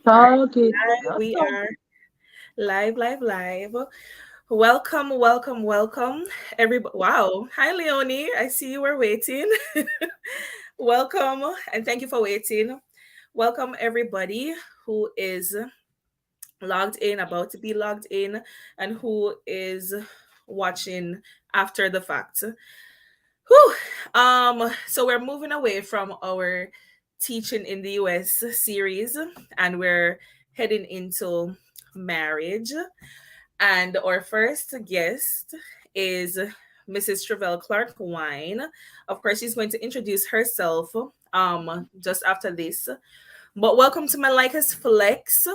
All right, Okay. we are live. Welcome, everybody. Wow. Hi, Leonie. I see you were waiting. Welcome, and thank you for waiting. Welcome, everybody who is logged in, about to be logged in, and who is watching after the fact. Whew. So we're moving away from our teaching in the US series, and we're heading into marriage. And our first guest is Mrs. Trevelle Clark Wine. Of course, she's going to introduce herself just after this. But welcome to Malika's Flex.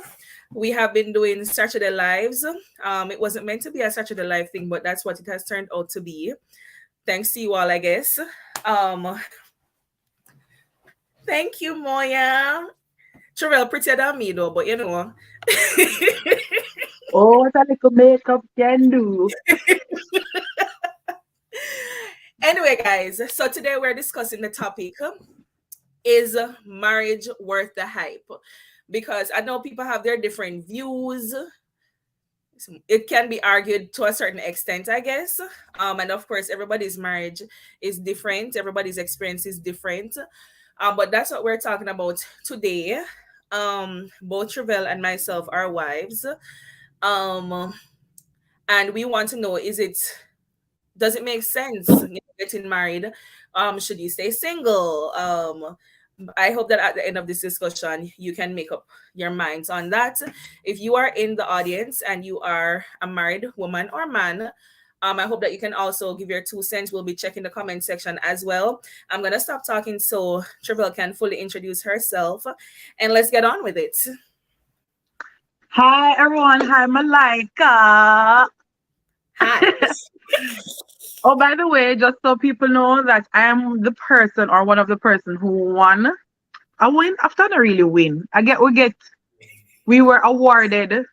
We have been doing Saturday Lives. It wasn't meant to be a Saturday Live thing, but that's what it has turned out to be. Thanks to you all, I guess. Um, Thank you, Moya. Trevelle prettier than me though, but you know. Oh, what a little makeup can do. Anyway, guys, so today we're discussing the topic, is marriage worth the hype? Because I know people have their different views. It can be argued to a certain extent, I guess. And of course, everybody's marriage is different, everybody's experience is different. But that's what we're talking about today. Both Trevelle and myself are wives. Um, and we want to know, does it make sense, getting married? Should you stay single? I hope that at the end of this discussion, you can make up your minds on that. If you are in the audience and you are a married woman or man, I hope that you can also give your 2 cents. We'll be checking the comment section as well. I'm gonna stop talking so Trevelle can fully introduce herself, and let's get on with it. Hi, everyone. Hi, Malika. Hi. Oh, by the way, just so people know that I am the person or one of the person who won. I win after I really win. We were awarded.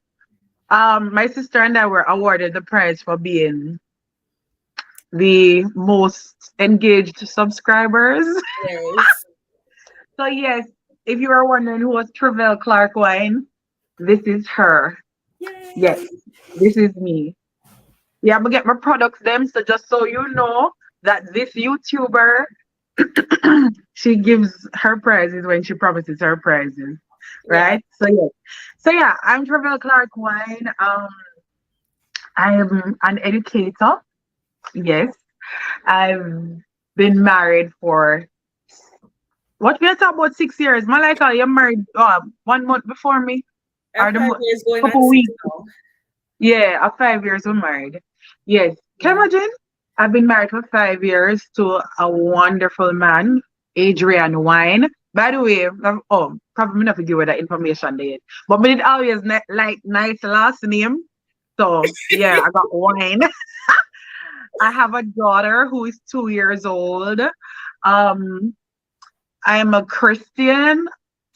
My sister and I were awarded the prize for being the most engaged subscribers. Yes. So yes, if you are wondering who was Trevelle Clark Wine, this is her. Yes, Yay. this is me. Yeah, I'm gonna get my products them. So just so you know that this YouTuber, she gives her prizes when she promises her prizes, Yeah. right? So yeah, I'm Trevelle Clark Wine. I'm an educator. Yes, I've been married for what we are talking about 6 years. Malika, you're married 1 month before me, or I'm 5 years going on couple 6 weeks. now. Yeah, 5 years we're married. Yes. Can you Yeah. imagine? I've been married for 5 years to a wonderful man, Adrian Wine. By the way, probably not to give you that information there. But me did always like nice last name. So yeah, I got Wine. I have a daughter who is 2 years old. Um, I am a Christian,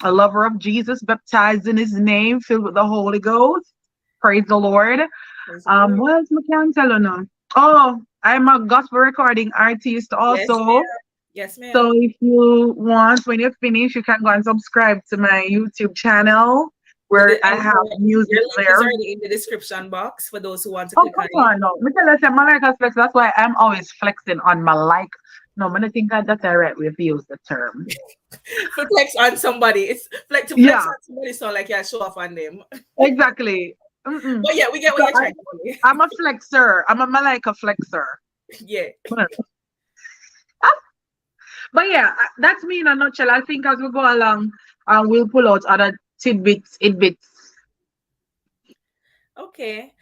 a lover of Jesus, baptized in his name, filled with the Holy Ghost. Praise the Lord. Praise the Lord. What else I can tell you now? Oh, I'm a gospel recording artist Yes, also. ma'am. Yes, So ma'am. if you want, when you finish, you can go and subscribe to my YouTube channel where I have Your music link is there. already in the description box for those who want to Oh, click on come it. on, no. Me tell you, say, Malika flex. That's why I'm always flexing on my like. No, I don't think that's the right way to use the term. For flex on somebody, it's flex to flex Yeah, on somebody. Sound like you show off on them. exactly. Mm-mm. But yeah, we get what So you're trying to say. I'm a flexer. I'm a Malika flexer. Yeah. But yeah, that's me in a nutshell. I think as we go along, we'll pull out other tidbits. Okay.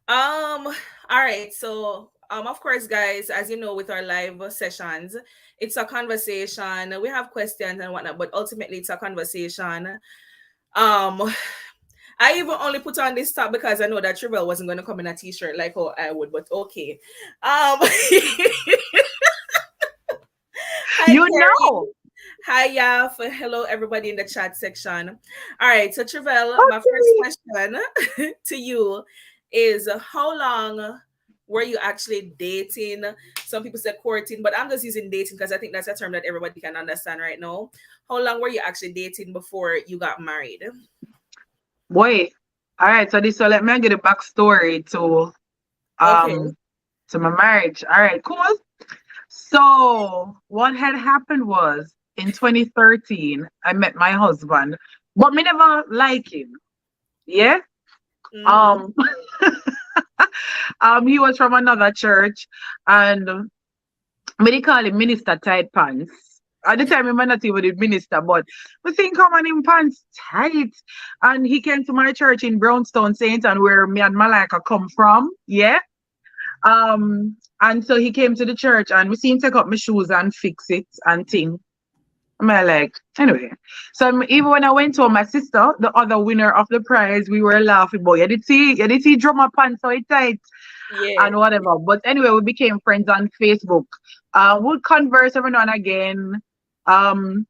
All right. So of course, guys, as you know, with our live sessions, it's a conversation. We have questions and whatnot, but ultimately it's a conversation. Um I even only put on this top because I know that Trevelle wasn't going to come in a t-shirt like how I would, but okay. Hi You Terry. know. Hi Yaf. Hello everybody in the chat section. All right, so Trevelle, my first Okay. question to you is how long were you actually dating? Some people say courting, but I'm just using dating because I think that's a term that everybody can understand right now. How long were you actually dating before you got married? Boy. All right, so let me get a backstory Okay. um to my marriage. All right, cool. So what had happened was in 2013, I met my husband, but me never like him. Yeah. Mm-hmm. Um he was from another church and me they call him Minister Tight Pants. At the time, he might not even the minister, but we think come on him pants tight. And he came to my church in Brownstone Saint and where me and Malika come from. Yeah. And so he came to the church and we seen him take up my shoes and fix it and thing. I'm like, anyway. So even when I went to my sister, the other winner of the prize, we were laughing, boy. You did see drum my pants so tight Yeah. and whatever. But anyway, we became friends on Facebook. We'd converse every now and again. Um,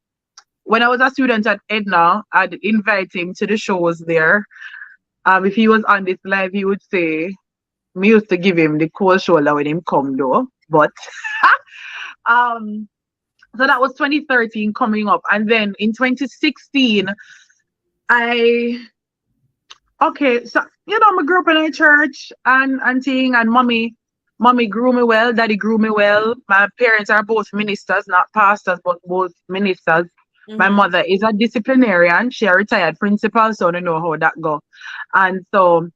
when I was a student at Edna, I'd invite him to the shows there. If he was on this live, he would say, me used to give him the cold shoulder when him come though. But um, so that was 2013 coming up. And then in 2016, I okay, so I grew up in a church and thing, and mommy grew me well, daddy grew me well. My parents are both ministers, not pastors, but both ministers. My Mm-hmm. mother is a disciplinarian. She a retired principal, so I know how that go. And so,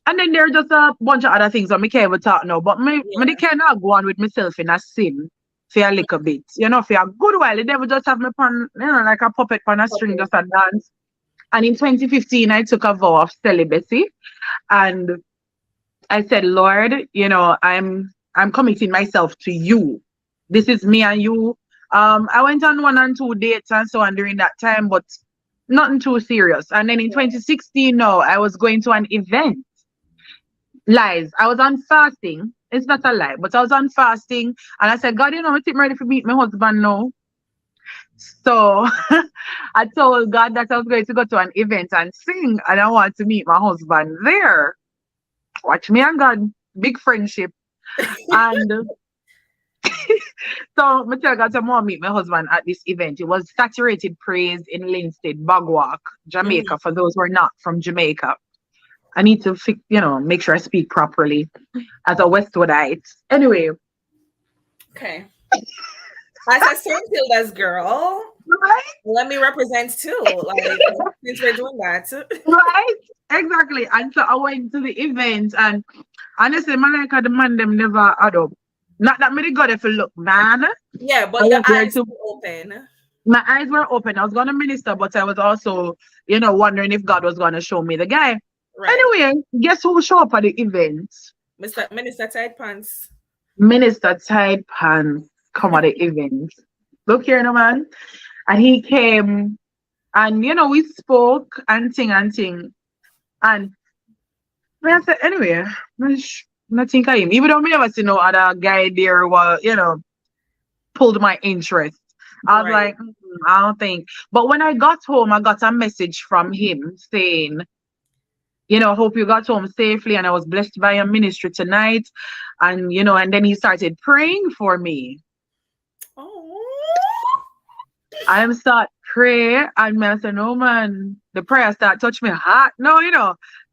and then there are just a bunch of other things that me can't even talk now. But me Yeah. cannot go on with myself in a sin for a little bit. For a good while. The devil just have me on, like a puppet on a string, Okay. just a dance. And in 2015, I took a vow of celibacy, and I said, Lord, I'm committing myself to you. This is me and you. I went on 1 and 2 dates and so on during that time, but nothing too serious. And then in 2016, no, I was going to an event. Lies. I was on fasting. It's not a lie, but I was on fasting, and I said, God, I think I'm ready to meet my husband now. So I told God that I was going to go to an event and sing, and I want to meet my husband there. Watch me and God, big friendship. And so I tell God, I want to meet my husband at this event. It was Saturated Praise in Linstead, Bagwalk, Mm-hmm. Jamaica, for those who are not from Jamaica. I need to, make sure I speak properly as a Westwoodite. Anyway, Okay. As a St. girl, right? let me represent too. Like since we're doing that. Right? Exactly. And so I went to the event, and honestly, Malika, the man them never add up. Not that many got if you look, man. Yeah, I but your was there eyes to were open. my eyes were open. I was gonna minister, but I was also, wondering if God was gonna show me the guy. Right. Anyway, guess who showed up at the event? Mr. Minister Tight Pants. Minister Tide Pants come at the event. Look here, no man. And he came and we spoke and thing and thing. And I said, anyway, I think I him. Even though I never see no other guy there was, pulled my interest. I was Right. like, I don't think. But when I got home, I got a message from him saying, hope you got home safely and I was blessed by your ministry tonight. And then he started praying for me. Oh. I am start pray and I said, no man, the prayer start touch me heart. No,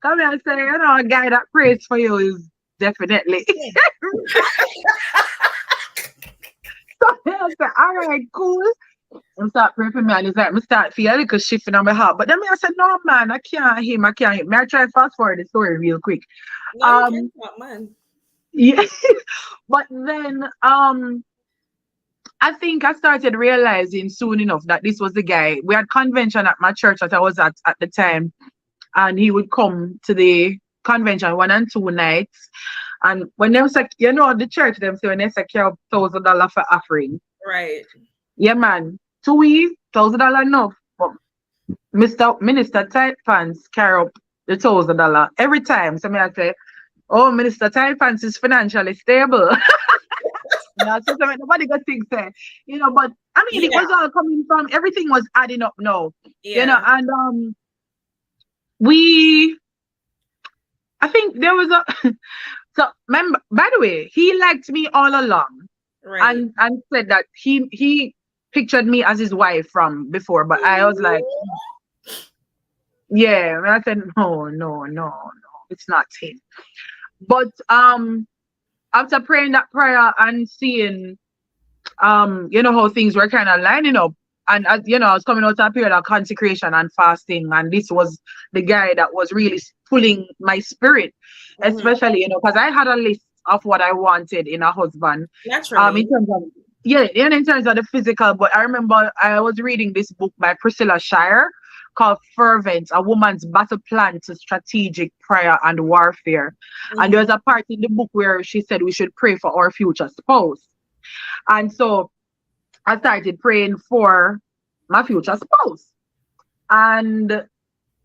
come here and say, a guy that prays for you is definitely. So I said, all right, cool. And start praying for me and it's like, I start feel a little shifting on my heart. But then I said, no man, I can't him, I can't him. May I try fast forward the story real quick. No, you can't Um stop, man. yeah. But then I think I started realizing soon enough that this was the guy. We had convention at my church that I was at the time, and he would come to the convention 1 and 2 nights. And when they was like, the church them say when they say $1,000 for offering. Right. Yeah, man. To we $1,000 enough. But Mr. Minister Tight Pants carry up the $1,000 every time. So me I say, oh, Minister Tight Pants is financially stable. So nobody got things there. But I mean it Yeah. was all coming from everything was adding up now. Yeah. And we I think there was a so remember by the way, he liked me all along Right. and said that he pictured me as his wife from before, but I was like, Yeah, and I said, no, no, no, no, it's not him. But after praying that prayer and seeing how things were kind of lining up. And I was coming out of a period of consecration and fasting, and this was the guy that was really pulling my spirit, Mm-hmm. especially, because I had a list of what I wanted in a husband, in Naturally. terms of, yeah, and in terms of the physical. But I remember I was reading this book by Priscilla Shire called Fervent, A Woman's Battle Plan to Strategic Prayer and Warfare. And Mm-hmm. there's a part in the book where she said we should pray for our future spouse. And so I started praying for my future spouse. And,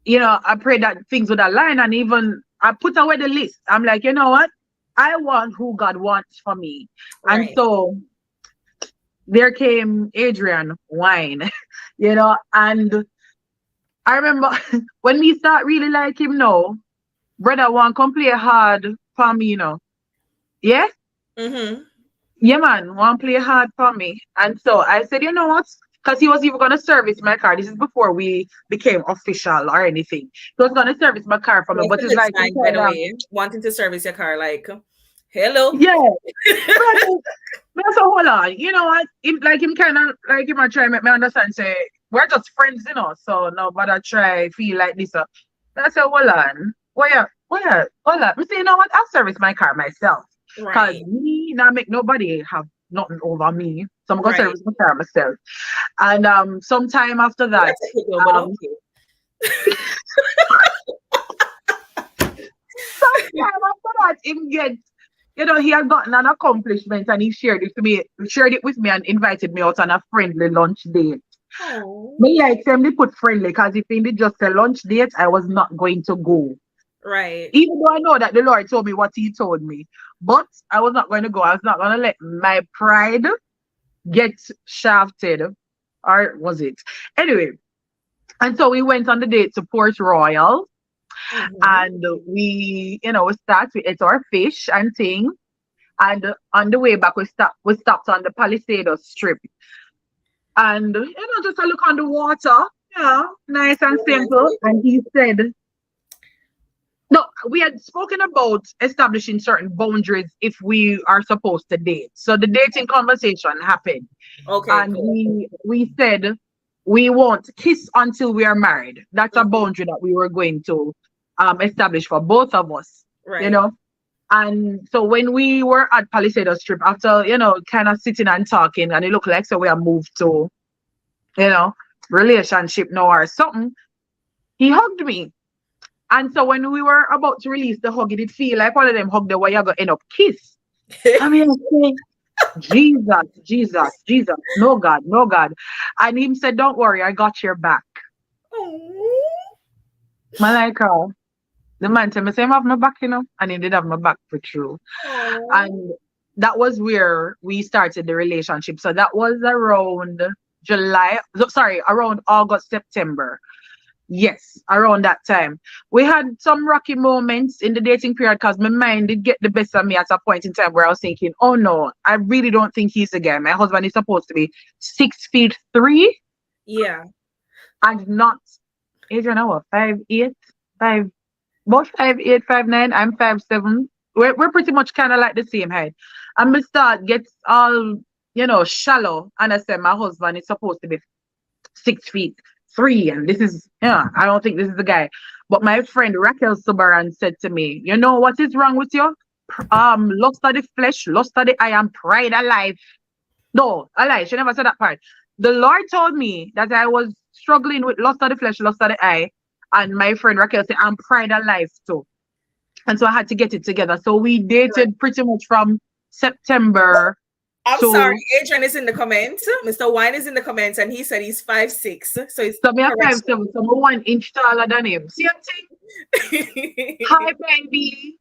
I prayed that things would align, and even I put away the list. I'm like, you know what? I want who God wants for me. And Right. so there came Adrian Wine, and I remember when we start really like him now, brother want come play hard for me, Yeah? Mm-hmm. Yeah, man, want play hard for me. And so I said, you know what? Because he was even going to service my car. This is before we became official or anything. He was going to service my car for me, That's but a it's good like, sign, by the way. Wanting to service your car, like, hello. yeah. But so hold on. You know what? Him kind of, like him, I try make me understand, say, we're just friends, so no, but I try feel like this. I said, hold on. Hold on. I say, you know what? I'll service my car myself. Because Right. me, not make nobody have nothing over me. So I'm going to Right. service my car myself. And sometime after that, That's a good one, but um, okay. sometime after that, him get, he had gotten an accomplishment and he shared it with me and invited me out on a friendly lunch date. Oh. Me like them they put friendly because if it did just a lunch date, I was not going to go. Right. Even though I know that the Lord told me what he told me. But I was not going to go. I was not going to let my pride get shafted. Or was it? Anyway, and so we went on the date to Port Royal. Mm-hmm. And we start, we ate our fish and thing. And on the way back, we stopped on the Palisades Strip. And, just a look on the water. Yeah, nice and simple. Romantic. And he said, no, we had spoken about establishing certain boundaries if we are supposed to date. So the dating conversation happened. Okay, And cool. we said we won't kiss until we are married. That's a Mm-hmm. boundary that we were going to establish for both of us, you Right. know. And so when we were at Palisades Strip, after kind of sitting and talking, and it looked like so we have moved to you know relationship now or something, he hugged me. And so when we were about to release the hug, it did feel like one of them hug the way you're gonna end up kiss. I mean, I say, Jesus, Jesus, Jesus, no God, no God. And him said, don't worry, I got your back. Oh. Malika, the man said, me say him have my back, and he did have my back for true. Oh. And that was where we started the relationship. So that was around around August, September. Yes, around that time. We had some rocky moments in the dating period because my mind did get the best of me at a point in time where I was thinking, oh no, I really don't think he's the guy. My husband is supposed to be 6'3" Yeah. and not Adrian, I was 5'8", 5, about 5'8", 5'9". I'm 5'7". We're pretty much kind of like the same height. And my start gets all, shallow. And I said, my husband is supposed to be 6'3", and this is, I don't think this is the guy. But my friend Raquel Subaran said to me, you know what is wrong with you? Lust of the flesh, lust of the eye, and pride of life. No, I lie. She never said that part. The Lord told me that I was struggling with lust of the flesh, lust of the eye. And my friend Raquel said, I'm pride of life too. And so I had to get it together. So we Right. dated pretty much from September I'm sorry, to, Adrian is in the comments. Mr. Wine is in the comments, and he said he's 5'6". So it's so me a correction. 5'7", so I'm 1 inch taller than him. Same thing. Hi, baby.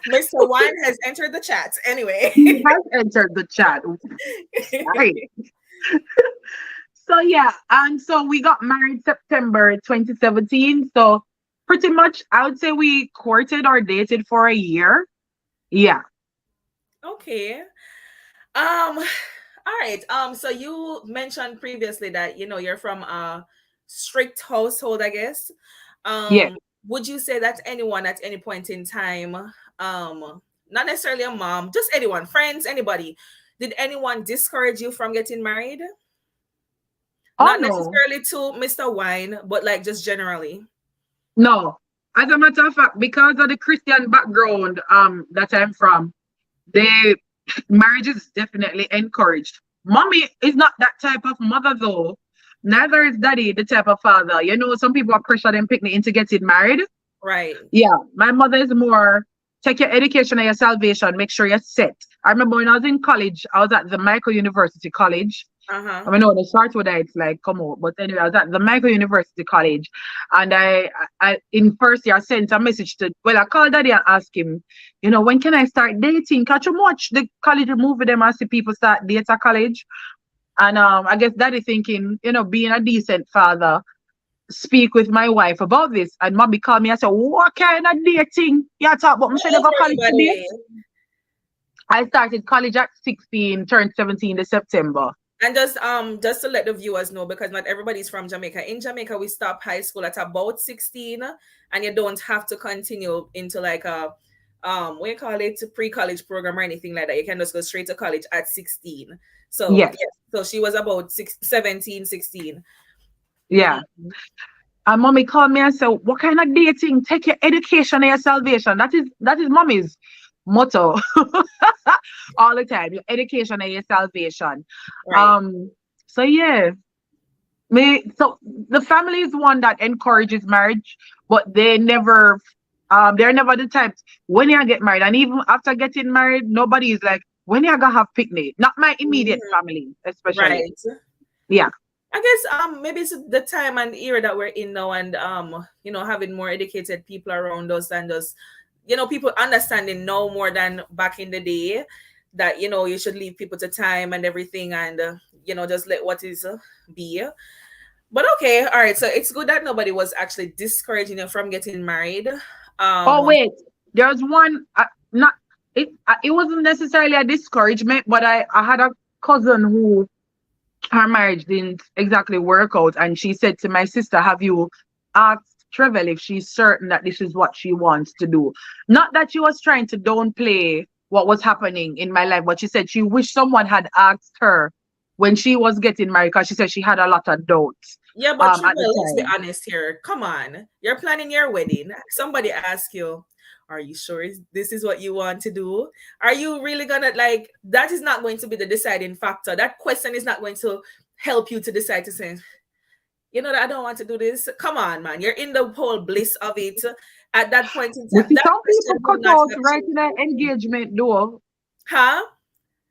Mr. Wine has entered the chat. Anyway. He has entered the chat. Sorry. So yeah, and so we got married September 2017. So pretty much I would say we courted or dated for a year. Yeah. Okay. All right. So you mentioned previously that you're from a strict household, I guess. Yeah. Would you say that anyone at any point in time, not necessarily a mom, just anyone, friends, anybody, did anyone discourage you from getting married? Oh Not no. necessarily to Mr. Wine, but like just generally. No. As a matter of fact, because of the Christian background that I'm from, the marriage is definitely encouraged. Mommy is not that type of mother though. Neither is daddy the type of father. You know, some people are pressure them pick me into getting married. Right. Yeah, my mother is more take your education and your salvation, make sure you're set. I remember when I was in college, I was at the Michael University College. Uh-huh. I mean, no, the start with that, it's like, come on. But anyway, I was at the Michael University College. And I in first year, I sent a message to, well, I called daddy and asked him, when can I start dating? Catch you much the college remove them and see people start date at college. And I guess daddy thinking, being a decent father, speak with my wife about this. And mommy called me and said, what kind of dating? Yeah, talk about me How should I old go were you, college by the today? way? I started college at 16, turned 17 this September. And just to let the viewers know, because not everybody's from Jamaica. In Jamaica, we stop high school at about 16, and you don't have to continue into like a what you call it, pre-college program or anything like that. You can just go straight to college at 16. So Yes, yes, so she was about 17, 16. yeah. Mhm. And mommy called me and said, what kind of dating? Take your education and your salvation. That is mommy's motto all the time. Your education and your salvation. Right. Um, so yeah. So the family is one that encourages marriage, but they're never the type when you get married. And even after getting married, nobody is like, when you gonna have picnic? Not my immediate Mhm. family, especially. Right. Yeah. I guess maybe it's the time and era that we're in now, and having more educated people around us, and just people understanding now more than back in the day, that you should leave people to time and everything, and just let what is be. But okay, all right, so it's good that nobody was actually discouraging you from getting married. Oh um wait, there's one. Not it wasn't necessarily a discouragement, but I had a cousin who her marriage didn't exactly work out, and she said to my sister, "Have you asked Trevelle if she's certain that this is what she wants to do?" Not that she was trying to downplay what was happening in my life, but she said she wished someone had asked her when she was getting married because she said she had a lot of doubts yeah, but at the Trevelle, let's be time. honest here. Come on, you're planning your wedding. Somebody asks you, are you sure this is what you want to do? Are you really gonna, like, that is not going to be the deciding factor. That question is not going to help you to decide to say, that I don't want to do this. Come on, man. You're in the whole bliss of it at that point in But time. see, That some people question cut will not out help right you. in the engagement though. Huh?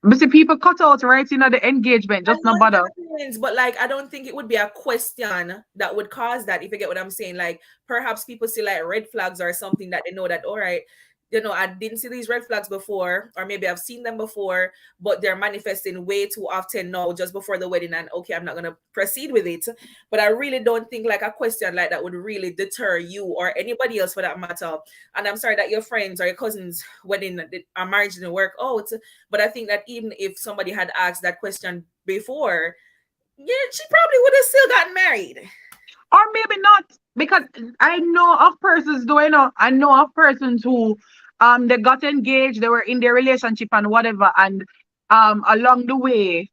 But see, people cut out right in the engagement, I just no know it bother. happens, but like I don't think it would be a question that would cause that, if you get what I'm saying. Like perhaps people see like red flags or something that they know that, all right, I didn't see these red flags before, or maybe I've seen them before, but they're manifesting way too often now just before the wedding, and okay, I'm not gonna proceed with it. But I really don't think like a question like that would really deter you or anybody else for that matter. And I'm sorry that your friends or your cousins' wedding, our marriage didn't work out. But I think that even if somebody had asked that question before, yeah, she probably would have still gotten married. Or maybe not, because I know of persons, though, I know of persons who they got engaged, they were in their relationship and whatever, and along the way,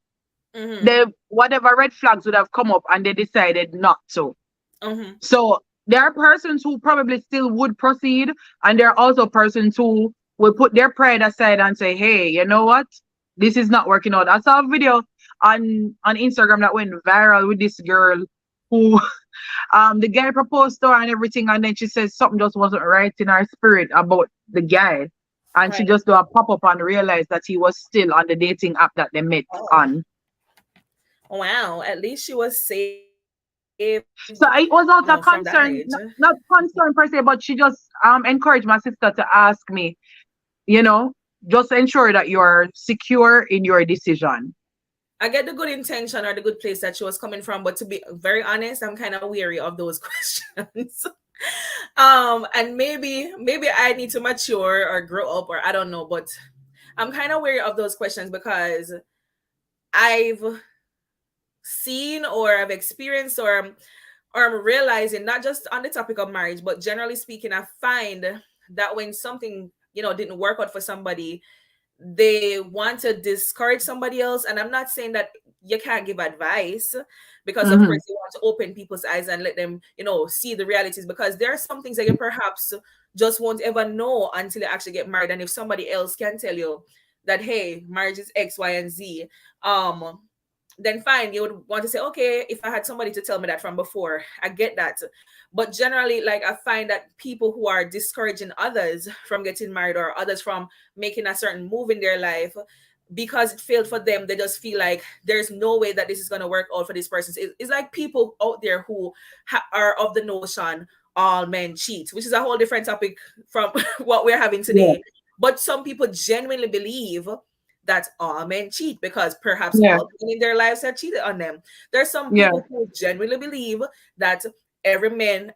Mm-hmm. they whatever red flags would have come up and they decided not to. Mm-hmm. So there are persons who probably still would proceed, and there are also persons who will put their pride aside and say, "Hey, you know what? This is not working out." I saw a video on Instagram that went viral with this girl who the guy proposed to her and everything, and then she says something just wasn't right in her spirit about the guy, and she Right. just do a pop up and realized that he was still on the dating app that they met Oh, on. wow. At least she was saved So it from was that also a marriage. concern, not concern per se, but she just encouraged my sister to ask me, you know, just ensure that you're secure in your decision. I get the good intention or the good place that she was coming from, but to be very honest, I'm kind of weary of those questions. And maybe I need to mature or grow up, or I don't know, but I'm kind of wary of those questions because I've seen or I've experienced or or I'm realizing, not just on the topic of marriage, but generally speaking, I find that when something, didn't work out for somebody, they want to discourage somebody else. And I'm not saying that you can't give advice, because of Mm-hmm. course you want to open people's eyes and let them, see the realities, because there are some things that you perhaps just won't ever know until you actually get married. And if somebody else can tell you that, hey, marriage is X, Y, and Z, um then fine, you would want to say, okay, if I had somebody to tell me that from before, I get that. But generally, like, I find that people who are discouraging others from getting married, or others from making a certain move in their life, because it failed for them, they just feel like there's no way that this is going to work out for this person. It's like people out there who are of the notion all men cheat, which is a whole different topic from what we're having Yeah. today. But some people genuinely believe that all men cheat, because perhaps Yeah. all men in their lives have cheated on them. There's some Yeah. people who genuinely believe that every man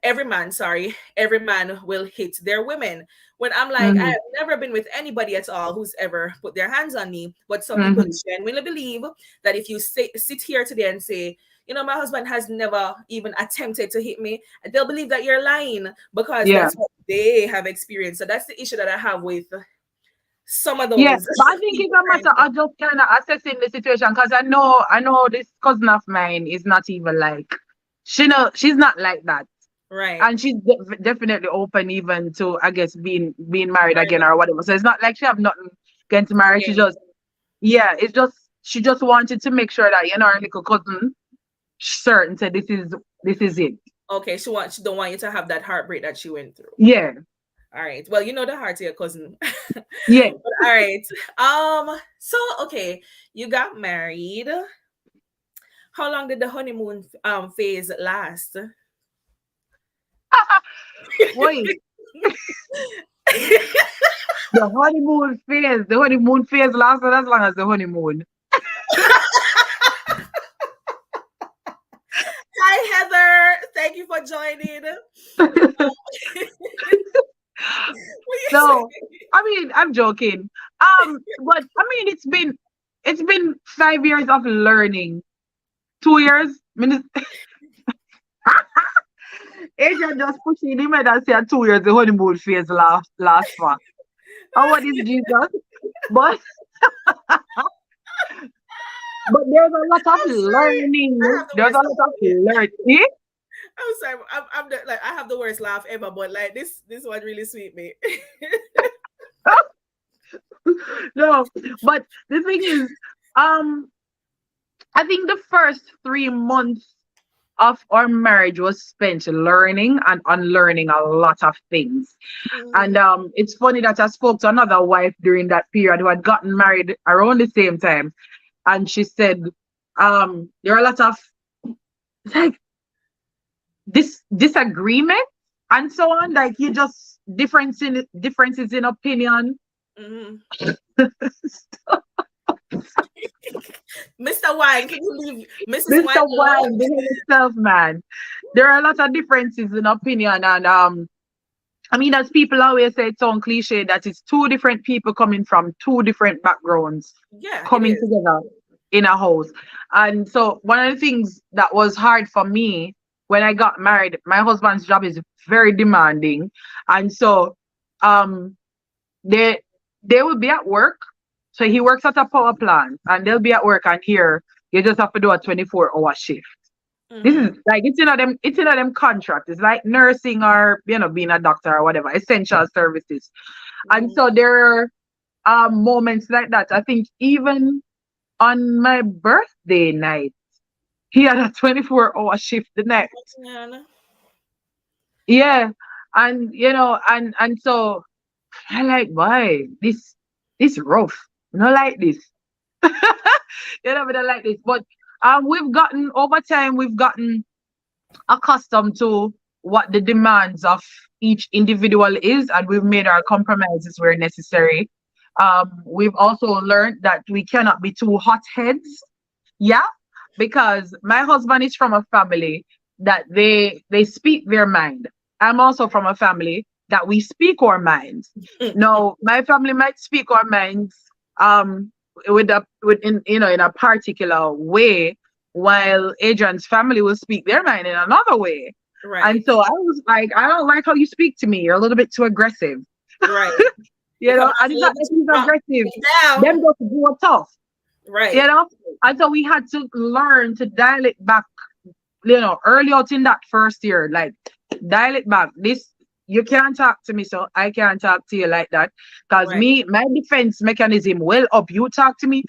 will hit their women. When I'm like, I Mm-hmm. have never been with anybody at all who's ever put their hands on me. But some people Mm-hmm. genuinely believe that if you sit here today and say, my husband has never even attempted to hit me, they'll believe that you're lying, because Yeah. that's what they have experienced. So that's the issue that I have with some of Yeah, those but I think it's people a trying matter to. of just kind of assessing the situation, because I know this cousin of mine is not even like, she's not like that, Right. and she's definitely open even to, I guess, being married Right. again or whatever. So it's not like she have nothing against marriage. She Again. just, yeah, it's just she just wanted to make sure that her little cousin certain said this is it. Okay, she don't want you to have that heartbreak that she went through. Yeah, All right. Well, the heart of your cousin. But yeah. all right. So okay, you got married. How long did the honeymoon phase last? Wait, the honeymoon phase lasted as long as the honeymoon. Hi Heather. Thank you for joining. What you No, say? I mean, I'm joking. But I mean, it's been 5 years of learning. 2 years. I mean, Adrian just pushing him and say 2 years the honeymoon phase last for. And what is Jesus? But but there's a lot of I'm sorry. I learning. have the There's a worst lot laugh of ever. learning. See? I'm sorry. Like, I have the worst laugh ever, but like this one really sweet me. No, but the thing is, um, I think the first 3 months of our marriage was spent learning and unlearning a lot of things. And Mhm. it's funny that I spoke to another wife during that period who had gotten married around the same time, and she said, there are a lot of like this disagreement and so on. Like you just differences in opinion. Mhm. Mr. Wine, can you leave Mrs. Wine Mr. alone? Wine, behave yourself, man. There are a lot of differences in opinion, and I mean, as people always say, it's so cliche that it's two different people coming from two different backgrounds Yeah, it coming is. together in a house. And so, one of the things that was hard for me when I got married, my husband's job is very demanding, and so um, they they will be at work. So he works at a power plant, and they'll be at work, and here you just have to do a 24-hour shift. This is Mm-hmm. like it's in them contract. It's like nursing or being a doctor or whatever, essential services. And Mm-hmm. so there are moments like that. I think even on my birthday night, he had a 24-hour shift the night. Man. Yeah. And and so I like, why this rough. Not like this. But I like this. But we've gotten over time, we've gotten accustomed to what the demands of each individual is, and we've made our compromises where necessary. We've also learned that we cannot be too hot heads. Yeah, because my husband is from a family that they speak their mind. I'm also from a family that we speak our minds. Now, my family might speak our minds um with in a particular way, while Adrian's family will speak their mind in another way. And Right. so I was like, I don't like how you speak to me. You're a little bit too aggressive. Right. You You come know, out and a it's little not bit that too he's strong. aggressive. Get down. Them just go tough, you Right. know. And so we had to learn to dial it back, early out in that first year, like dial it back. This you can't talk to me, so I can't talk to you like that. Cause Right. my defense mechanism well up. You talk to me,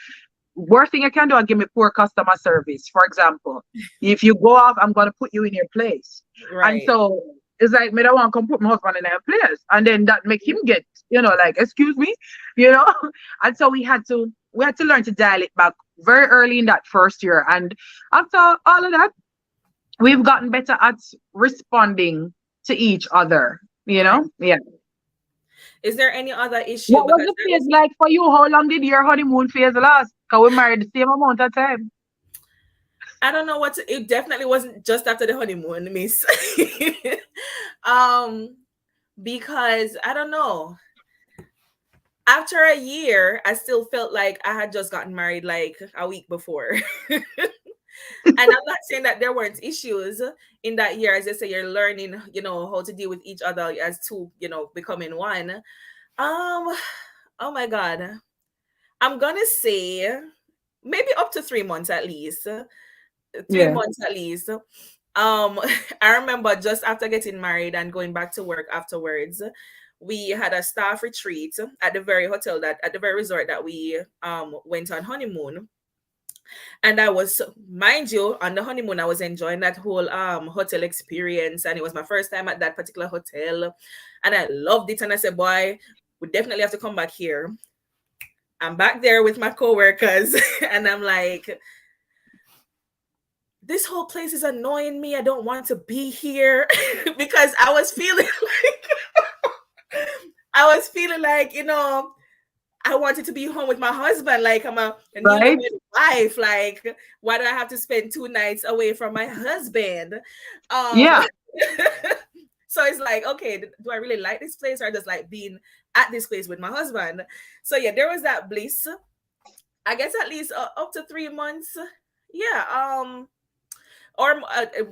worst thing I can do is give me poor customer service. For example, if you go off, I'm gonna put you in your place. And Right. so it's like me don't want to come put my husband in their place. And then that make him get, like, excuse me, you know. And so we had to learn to dial it back very early in that first year. And after all of that, we've gotten better at responding to each other, you Right. know? Yeah. Is there any other issue? What was Because the that phase was, like for you? How long did your honeymoon phase last? Because we married the same amount of time. I don't know it definitely wasn't just after the honeymoon, miss. um, because I don't know. After a year, I still felt like I had just gotten married like a week before. And I'm not saying that there weren't issues in that year. As I say, you're learning, how to deal with each other as two, becoming one. Oh my God. I'm gonna say maybe up to 3 months at least. three Yeah. months at least. I remember just after getting married and going back to work afterwards, we had a staff retreat at the very hotel that at the very resort that we went on honeymoon. And I was, mind you, on the honeymoon, I was enjoying that whole hotel experience, and it was my first time at that particular hotel, and I loved it. And I said, "Boy, we definitely have to come back here." I'm back there with my coworkers, and I'm like, "This whole place is annoying me. I don't want to be here," because I was feeling like I was feeling like I wanted to be home with my husband. Like I'm a newlywed Right? wife. Like, why do I have to spend 2 nights away from my husband? Um, Yeah. so it's like, okay, do I really like this place or just like being at this place with my husband? So yeah, there was that bliss. I guess at least up to 3 months. Yeah. Or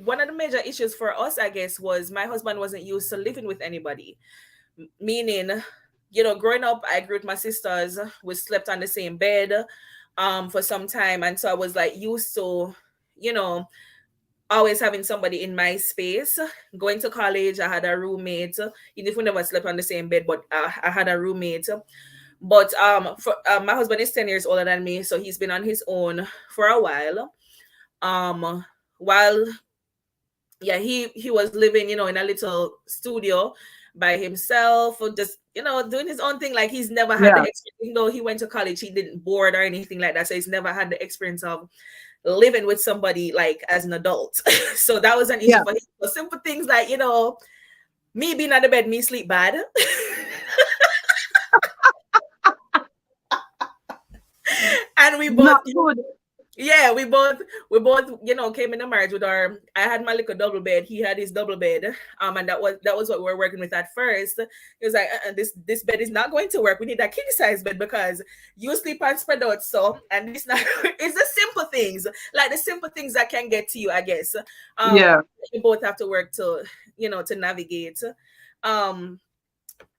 one of the major issues for us, I guess, was my husband wasn't used to living with anybody. Meaning, growing up, I grew with my sisters. We slept on the same bed for some time. And so I was like used to, you know, always having somebody in my space. Going to college, I had a roommate. Even if we never slept on the same bed, but I had a roommate. But my husband is 10 years older than me, so he's been on his own for a while. While yeah, he was living, in a little studio by himself, or just, doing his own thing. Like he's never had the Yeah. experience, even though he went to college, he didn't board or anything like that. So he's never had the experience of living with somebody like as an adult. So that was an issue Yeah. for him. So simple things like, me being on the bed, me sleep bad. And we both, Not good. yeah, we both came in a marriage with our. I had Malika double bed, he had his double bed, and that was what we were working with at first. He was like, this bed is not going to work, we need a king size bed because you sleep and spread out, so, and it's not it's the simple things, like the simple things that can get to you, I guess. Yeah. You both have to work to navigate. um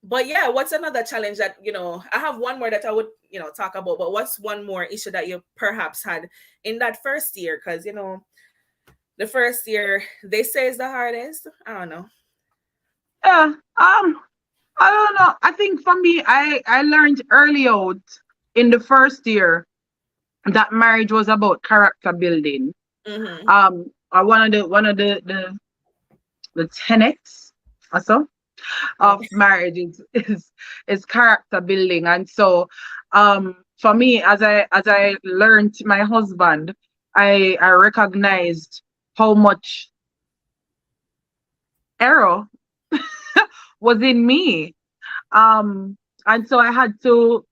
but yeah, what's another challenge that, I have one more that I would, talk about, but what's one more issue that you perhaps had in that first year? Because, the first year they say is the hardest. I don't know. Yeah. I don't know. I think for me, I learned early out in the first year that marriage was about character building. Mm-hmm. One of the tenets also of marriage is character building. And so for me, as I learned my husband, I recognized how much error was in me. And so I had to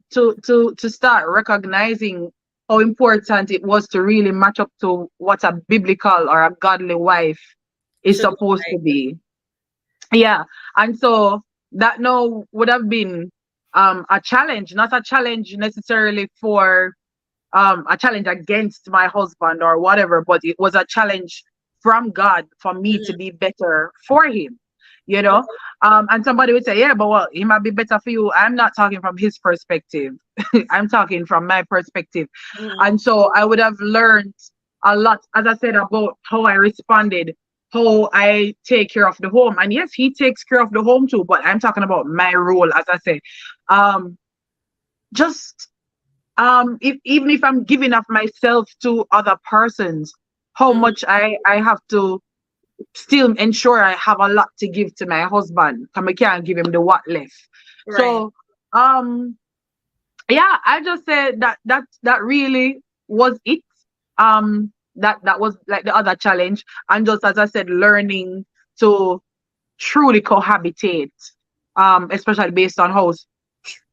start recognizing how important it was to really match up to what a biblical or a godly wife is Should look supposed to like. be. Yeah. And so that now would have been a challenge, not a challenge necessarily for a challenge against my husband or whatever, but it was a challenge from God for me to Mhm. be better for him, you know. Okay. And somebody would say, yeah, but well, he might be better for you. I'm not talking from his perspective. I'm talking from my perspective. Mhm. And so I would have learned a lot, as I said, about how I responded, how I take care of the home. And yes, he takes care of the home too, but I'm talking about my role, as I said. Um, just if even if I'm giving up myself to other persons, how Mhm. much I have to still ensure I have a lot to give to my husband, because I can't give him the what left. Right. So um yeah, I just said that really was it. That was like the other challenge, and just as I said, learning to truly cohabitate, especially based on how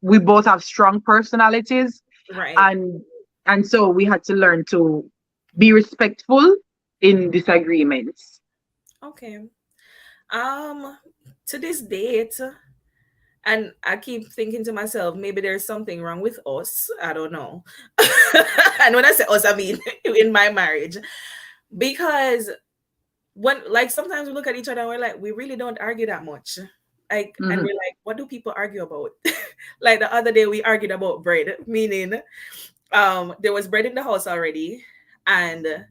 we both have strong personalities, Right. and so we had to learn to be respectful in disagreements. Okay. Um, to this date, and I keep thinking to myself, maybe there's something wrong with us. I don't know. And when I say us, I mean in my marriage. Because when, like, sometimes we look at each other and we're like, we really don't argue that much. Like, and Hmm. we're like, what do people argue about? Like the other day we argued about bread, meaning there was bread in the house already, and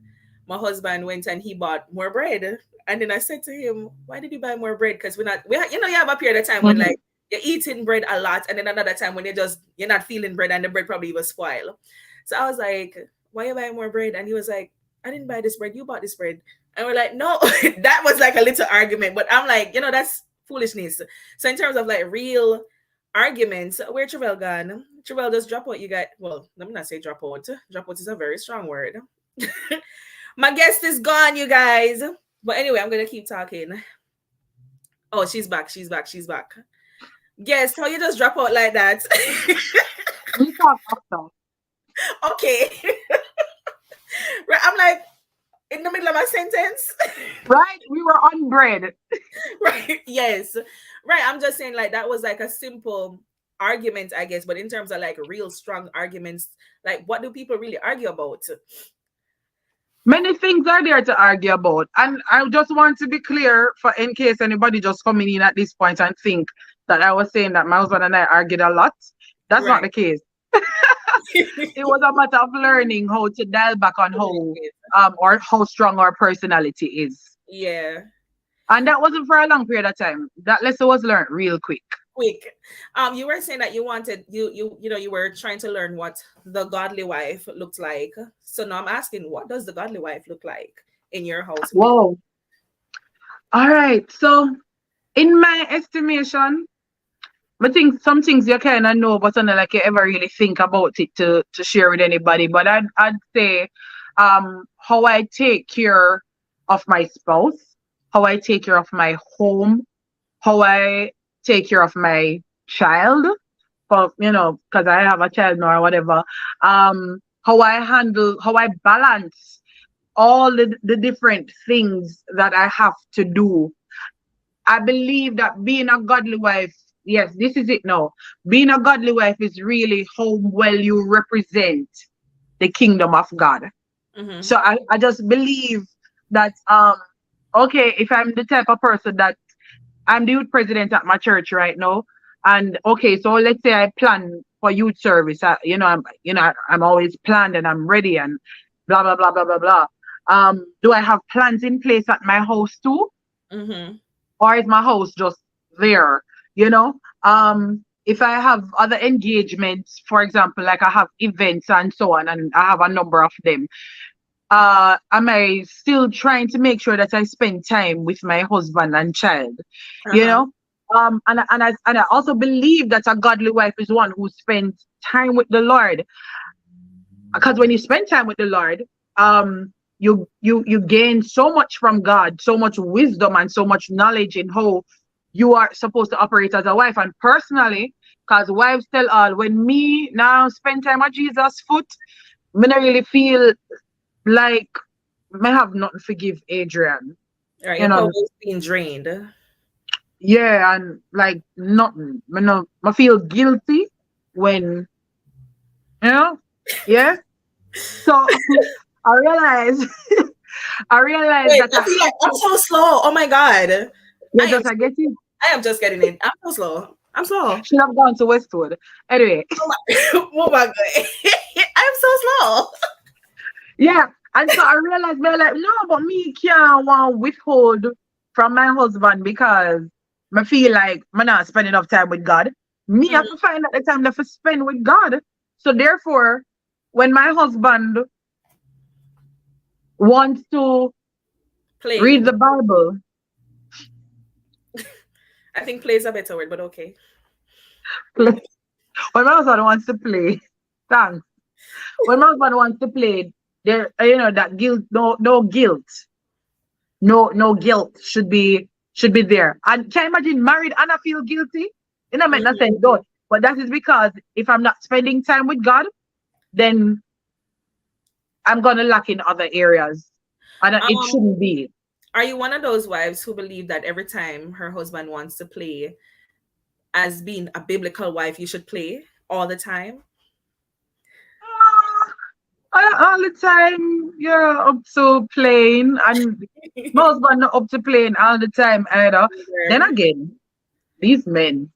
my husband went and he bought more bread. And then I said to him, why did you buy more bread? Because we're not, you have a period of time when Hmm. like you're eating bread a lot, and then another time when you're not feeling bread and the bread probably was spoiled. So I was like, why you buying more bread? And he was like, I didn't buy this bread, you bought this bread. And we're like, no. That was like a little argument, but I'm like, that's foolishness. So in terms of like real arguments, where Trevelle gone? Trevelle, just drop out. You got, well, let me not say drop out. Drop out is a very strong word. My guest is gone, you guys. But anyway, I'm gonna keep talking. Oh, she's back. She's back. She's back. Guest, how you just drop out like that? We talk after. Okay. Right. I'm like in the middle of my sentence. Right? We were on bread. Right. Yes. Right. I'm just saying like that was like a simple argument, I guess. But in terms of like real strong arguments, like what do people really argue about? Many things are there to argue about. And I just want to be clear for in case anybody just coming in at this point and think that I was saying that my husband and I argued a lot. That's not Right. the case. It was a matter of learning how to dial back on how Communicate. or how strong our personality is. Yeah. And that wasn't for a long period of time. That lesson was learned real quick. Quick. You were saying that you wanted you were trying to learn what the godly wife looked like. So now I'm asking, what does the godly wife look like in your household? Whoa. All right. So in my estimation, I think some things you kind of know, but not like you ever really think about it to share with anybody. But I'd say how I take care of my spouse, how I take care of my home, how I take care of my child, for because I have a child now or whatever. How I balance all the different things that I have to do. I believe that being a godly wife, yes, this is it now. Being a godly wife is really how well you represent the kingdom of God. Mm-hmm. So I just believe that okay, if I'm the type of person that I'm the youth president at my church right now, and okay, so let's say I plan for youth service. I'm always planned and I'm ready and blah blah blah blah blah blah. Do I have plans in place at my house too? Mm-hmm. Or is my house just there? You know, if I have other engagements, for example, like I have events and so on, and I have a number of them, am I still trying to make sure that I spend time with my husband and child? You Uh-huh. know, and I also believe that a godly wife is one who spends time with the Lord, because when you spend time with the Lord, you gain so much from God, so much wisdom and so much knowledge in how you are supposed to operate as a wife. And personally, because wives tell all, when me now spend time at Jesus' foot, me not really feel like me have nothing to give Adrian. All right, You your know, cup is being drained. yeah, and like nothing. Me no, I feel guilty when, you know, yeah. So I realized I realized Wait, that I feel like I'm so slow. Oh my god. you I am just I get it. I am just getting in. I'm so slow. I'm slow. Should have gone to Westwood. Anyway, Oh my, oh my god. I'm so slow. yeah. And so I realized me like, no, but me can't want withhold from my husband because I feel like I not spend enough time with God. Me have Mhm. to find out the time to spend with God. So therefore, when my husband wants to Play. read the Bible, I think play is a better word, but okay. when my husband wants to play, thanks. When my husband wants to play, there that guilt, no guilt, no guilt should be there. And can you imagine married and I feel guilty? It don't make no Mhm. sense, though. But that is because if I'm not spending time with God, then I'm gonna lack in other areas, and it Um, shouldn't be. are you one of those wives who believe that every time her husband wants to play, as being a biblical wife, you should play all the time? All the time you're up to playing, and my husband not up to playing all the time either. Then Either. again, these men,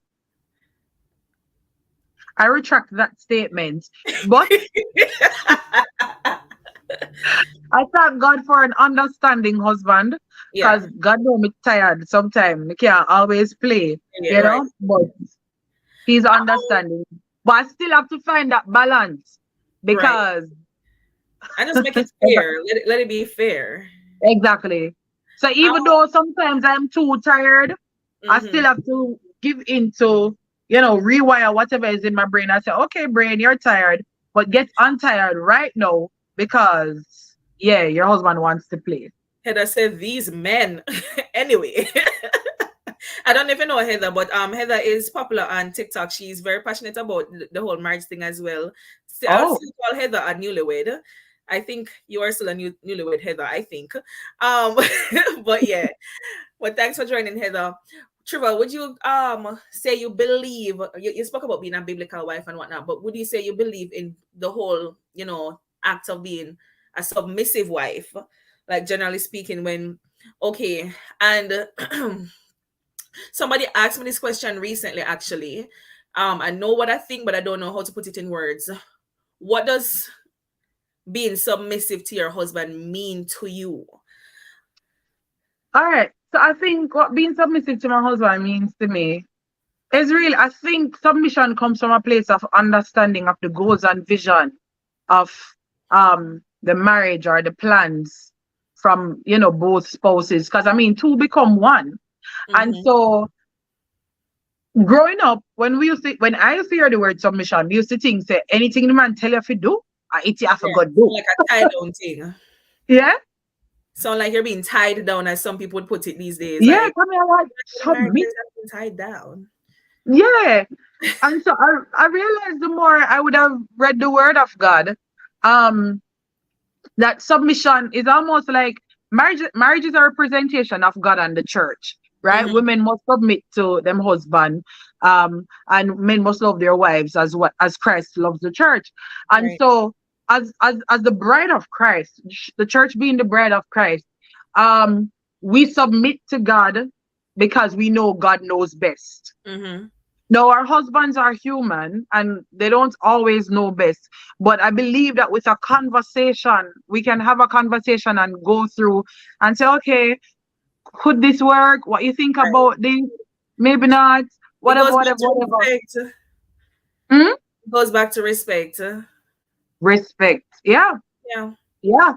I retract that statement. But I thank God for an understanding husband, Yeah, because God know me tired sometimes. I can't always play, yeah, right. but he's Um, understanding. But I still have to find that balance right. because And just make it fair. Let it be fair. exactly. So Um, even though sometimes I'm too tired, I still mhm. have to give into, rewire whatever is in my brain. I say, okay, brain, you're tired, but get untired right now because, yeah, your husband wants to play. Heather said these men. Anyway, I don't even know Heather, but Heather is popular on TikTok. She's very passionate about the whole marriage thing as well. I'll Oh, still call Heather a newlywed. I think you are still a newlywed, Heather. I think. But yeah. Well, thanks for joining, Heather. Trevelle, would you say you believe you spoke about being a biblical wife and whatnot, but would you say you believe in the whole, act of being a submissive wife? Like generally speaking, when okay, and somebody asked me this question recently actually. I know what I think, but I don't know how to put it in words. What does being submissive to your husband mean to you? all right. So I think what being submissive to my husband means to me is really, I think submission comes from a place of understanding of the goals and vision of the marriage or the plans from both spouses, because I mean two become one. And Mm-hmm. so growing up, when I used to hear the word submission, we used to think say anything the man tell you to do, it you have to Yeah, go so do. like a tie down thing. Yeah, Sound like you're being tied down, as some people would put it these days. yeah, Like come here, like getting married, submit. you're being tied down. Yeah. And so I realized the more I would have read the word of God, um that submission is almost like marriage is a representation of God and the church, right? Mm-hmm. Women must submit to them husband, and men must love their wives as Christ loves the church. And Right. so as the bride of Christ, the church being the bride of Christ, um we submit to God because we know God knows best. Mm-hmm. No, our husbands are human and they don't always know best. But I believe that with a conversation, we can have a conversation and go through and say, okay, could this work? What you think Right. about this? Maybe not. It Whatever, goes back whatever, to whatever. respect. Hmm? It goes back to respect. Respect. Yeah, Yeah. yeah.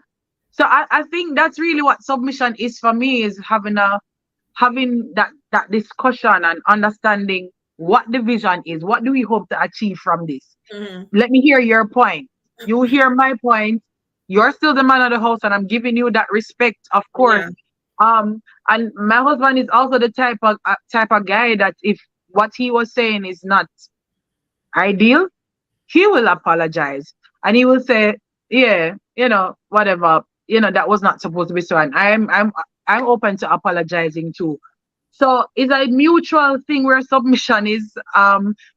So I think that's really what submission is for me, is having that discussion and understanding what the vision is. What do we hope to achieve from this? Mm-hmm. Let me hear your point. You hear my point. You're still the man of the house, and I'm giving you that respect, of course. Yeah. And my husband is also the type of guy that if what he was saying is not ideal, he will apologize and he will say, yeah, whatever, that was not supposed to be so. And I'm open to apologizing too. So it's a mutual thing where submission is,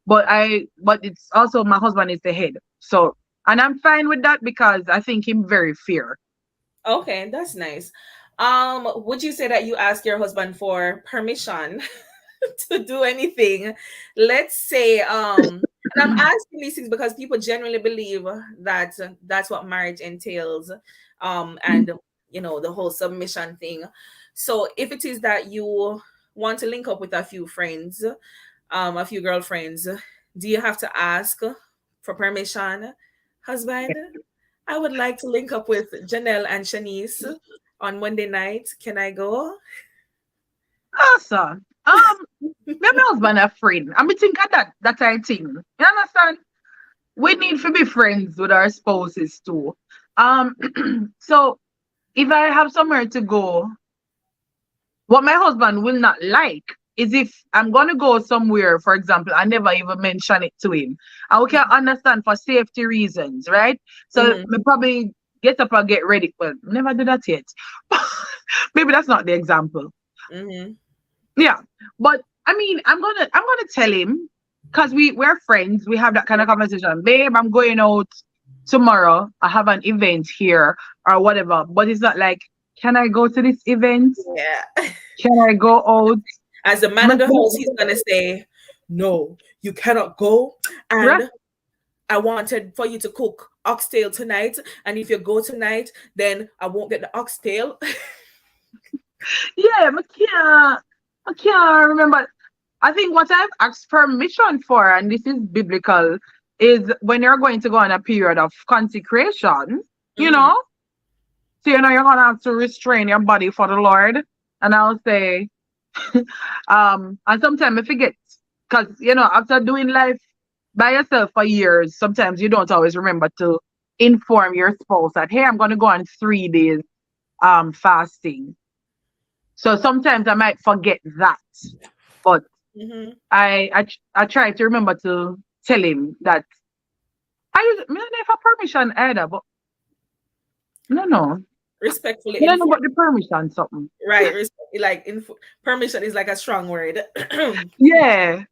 but it's also my husband is the head. So And I'm fine with that because I think him very fair. Okay, that's nice. Would you say that you ask your husband for permission to do anything? Let's say, and I'm asking these things because people generally believe that that's what marriage entails, and the whole submission thing. So if it is that you want to link up with a few friends, a few girlfriends, do you have to ask for permission, husband? I would like to link up with Janelle and Shanice on Monday night. Can I go? Awesome. My husband a friend. And me think of that I think. You understand? We need to be friends with our spouses too. Um, so if I have somewhere to go, what my husband will not like is if I'm gonna go somewhere, for example, I never even mention it to him. And we can understand for safety reasons, right? So Mm-hmm. me probably get up and get ready. Well, never do that yet. Maybe that's not the example. Mm-hmm. Yeah. But I mean, I'm gonna tell him because we're friends, we have that kind of conversation. Babe, I'm going out tomorrow. I have an event here or whatever. But it's not like, can I go to this event? Yeah. Can I go out? As the man of the house, he's gonna say, "No, you cannot go." Right? And I wanted for you to cook oxtail tonight. And if you go tonight, then I won't get the oxtail. Yeah, I can't remember. I think what I've asked permission for, and this is biblical, is when you're going to go on a period of consecration, you Mm-hmm. know, so you're gonna have to restrain your body for the Lord. And I'll say, and sometimes I forget, because after doing life by yourself for years, sometimes you don't always remember to inform your spouse that, hey, I'm gonna go on 3 days fasting. So sometimes I might forget that, but Mm-hmm. I try to remember to tell him that I don't know if a permission either, but no. Respectfully I don't know informed. about the permission something. Right. Like permission is like a strong word. Yeah.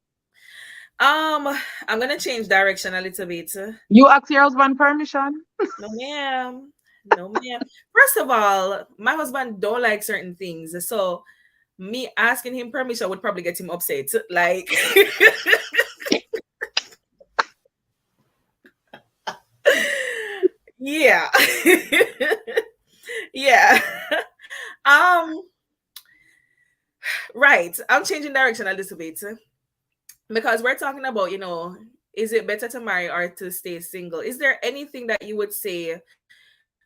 I'm gonna change direction a little bit. You ask your husband permission? No, ma'am. No, ma'am. First of all, my husband don't like certain things, so me asking him permission would probably get him upset. Like, yeah, yeah. Um, right. I'm changing direction a little bit because we're talking about, is it better to marry or to stay single? Is there anything that you would say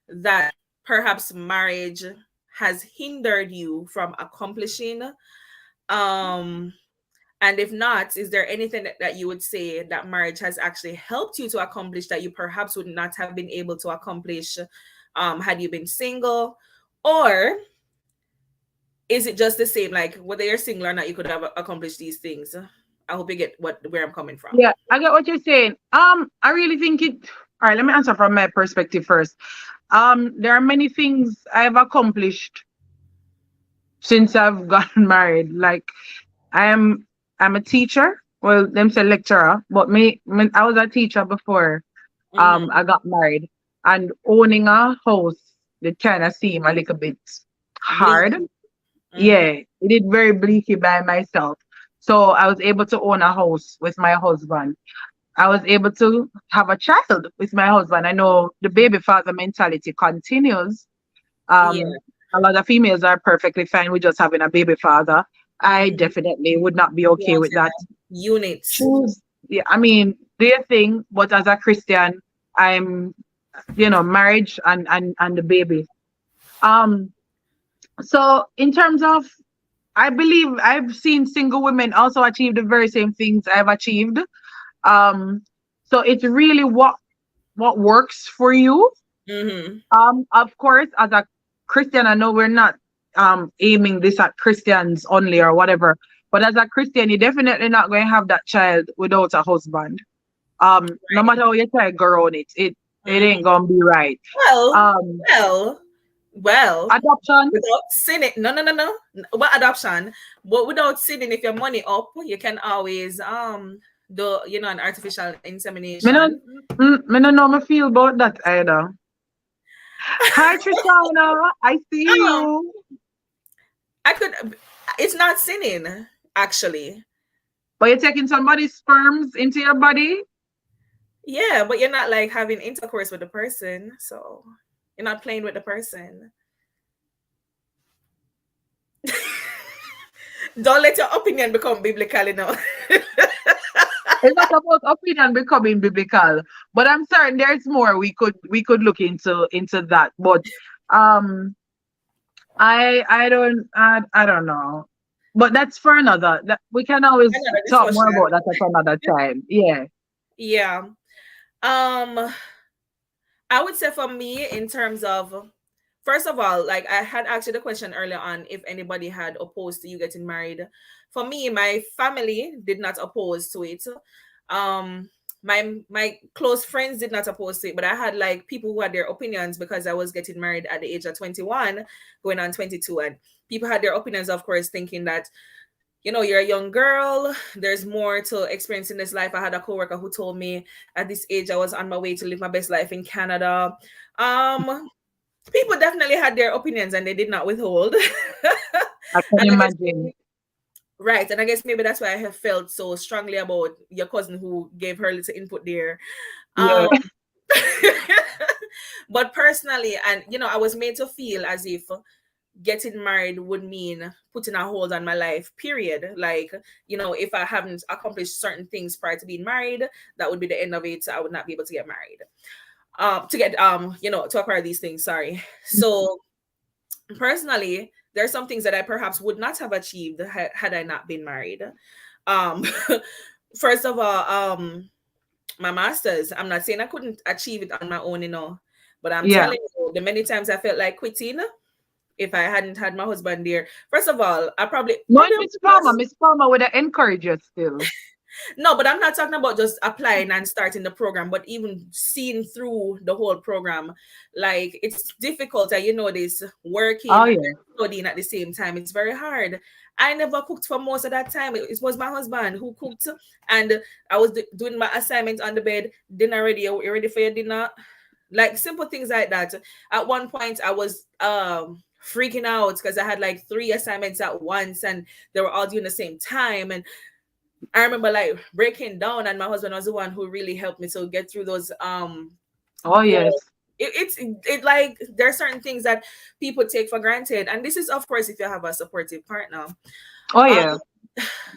that perhaps marriage has hindered you from accomplishing? Um, and if not, is there anything that you would say that marriage has actually helped you to accomplish that you perhaps would not have been able to accomplish had you been single? Or is it just the same, like whether you're single or not, you could have accomplished these things? I hope you get where I'm coming from. Yeah, I get what you're saying. I really think it. All right, let me answer from my perspective first. There are many things I've accomplished since I've gotten married. Like I'm I'm a teacher. Well, them say lecturer, but I was a teacher before Mm-hmm. I got married. And owning a house, it kind of seem a little bit hard. Bleak. Mm-hmm. Yeah, it did very bleaky by myself. So I was able to own a house with my husband. I was able to have a child with my husband. I know the baby father mentality continues. Yeah. A lot of females are perfectly fine with just having a baby father. I Mm-hmm. definitely would not be You okay with wanted that. a unit. Choose, yeah, I mean, do your thing, but as a Christian, I'm, marriage and the baby. Um, so in terms of, I believe I've seen single women also achieve the very same things I've achieved. Um, so it's really what works for you. Mm-hmm. Of course, as a Christian, I know we're not aiming this at Christians only or whatever, but as a Christian, you're definitely not going to have that child without a husband. No matter how you try to go around it Mm-hmm. ain't gonna be right. Well, Um, well, well, adoption, without sinning. No, no, no, no. What adoption? But without sinning, if your money up, you can always do an artificial Me no, insemination. me no know me feel about that either. Hi, Trishana. I see Um, you. I could. It's not sinning, actually. But you're taking somebody's sperms into your body? Yeah, but you're not like having intercourse with the person, so you're not playing with the person. Don't let your opinion become biblical, It's not about opinion becoming biblical, but I'm certain there's more we could look into that. But um, I don't know. But that's for another. That, we can always Another talk more discussion. about that at another time. Yeah, Yeah. Um, I would say for me, in terms of, first of all, like I had asked you the question earlier on if anybody had opposed to you getting married. For me, my family did not oppose to it. Um, my close friends did not oppose to it, but I had like people who had their opinions because I was getting married at the age of 21, going on 22, and people had their opinions, of course, thinking that you're a young girl. There's more to experience in this life. I had a coworker who told me at this age I was on my way to live my best life in Canada. People definitely had their opinions and they did not withhold. I can And I guess imagine. right, and I guess maybe that's why I have felt so strongly about your cousin who gave her little input there. Yeah, Um, but personally, and I was made to feel as if getting married would mean putting a hold on my life, period. Like, if I haven't accomplished certain things prior to being married, that would be the end of it. I would not be able to get married. To acquire these things, sorry. So personally, there are some things that I perhaps would not have achieved had I not been married. Um First of all, my masters. I'm not saying I couldn't achieve it on my own, but I'm yeah. telling you, the many times I felt like quitting if I hadn't had my husband there. First of all, I No, probably Miss Palmer. Miss Palmer would encourage you still. no, but I'm not talking about just applying and starting the program, but even seeing through the whole program. Like it's difficult, and this Oh working and yeah. studying at the same time. It's very hard. I never cooked for most of that time. It was my husband who cooked, and I was doing my assignments on the bed. Dinner ready? You ready for your dinner? Like simple things like that. At one point, I was freaking out because I had like 3 assignments at once, and they were all due in the same time, and I remember like breaking down, and my husband was the one who really helped me to get through those. Oh Yeah, yes. it like there are certain things that people take for granted, and this is of course if you have a supportive partner. Oh Um, yeah.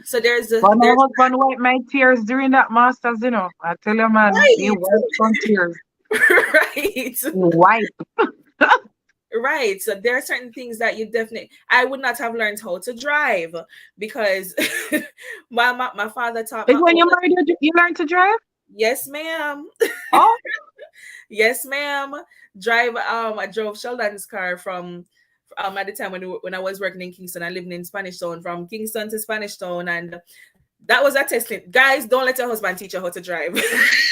so there's But my there's husband wiped my tears during that masters, I tell you, man, he right, wiped some tears. right, He wiped. right. So there are certain things that you definitely I would not have learned how to drive because my father taught Is my when you older. married, you learn to drive? Yes, ma'am. Oh, Yes, ma'am. I drove Sheldon's car from at the time when I was working in Kingston. I lived in Spanish Town, from Kingston to Spanish Town, and that was a testing. Guys, don't let your husband teach you how to drive.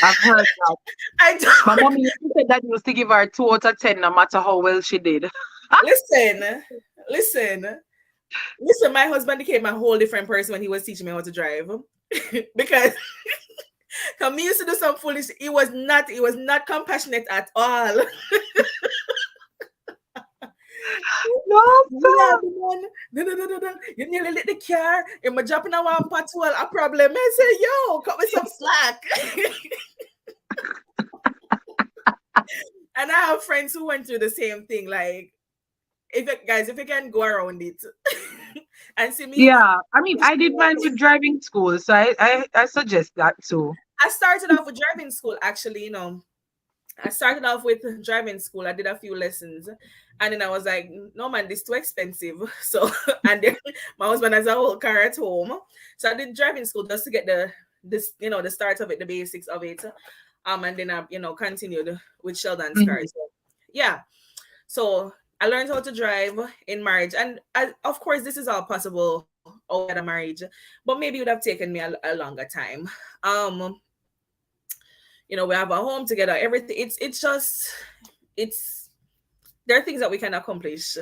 I've heard that. I My don't mommy used to say that used to give her 2 out of 10, no matter how well she did. listen, listen, listen. My husband became a whole different person when he was teaching me how to drive. Because he used to do some foolish. He was not compassionate at all. No, Yeah, stop. man. No, no, no, no, no. You nearly lit the car. If my jumping on one patrol, a problem. I say, yo, cut me some slack. And I have friends who went through the same thing. Like, if you can go around it and see me, Yeah, I mean, I did mine with driving school, so I suggest that too. I started off with driving school. Actually, I started off with driving school. I did a few lessons, and then I was like, "No man, this is too expensive." So, and then my husband has a whole car at home, so I did driving school just to get the start of it, the basics of it, and then I continued with Sheldon's car. Mhm. So, yeah, so I learned how to drive in marriage, and of course, this is all possible outside of marriage, but maybe it would have taken me a longer time. Um, we have a home together, everything. It's just it's there are things that we can accomplish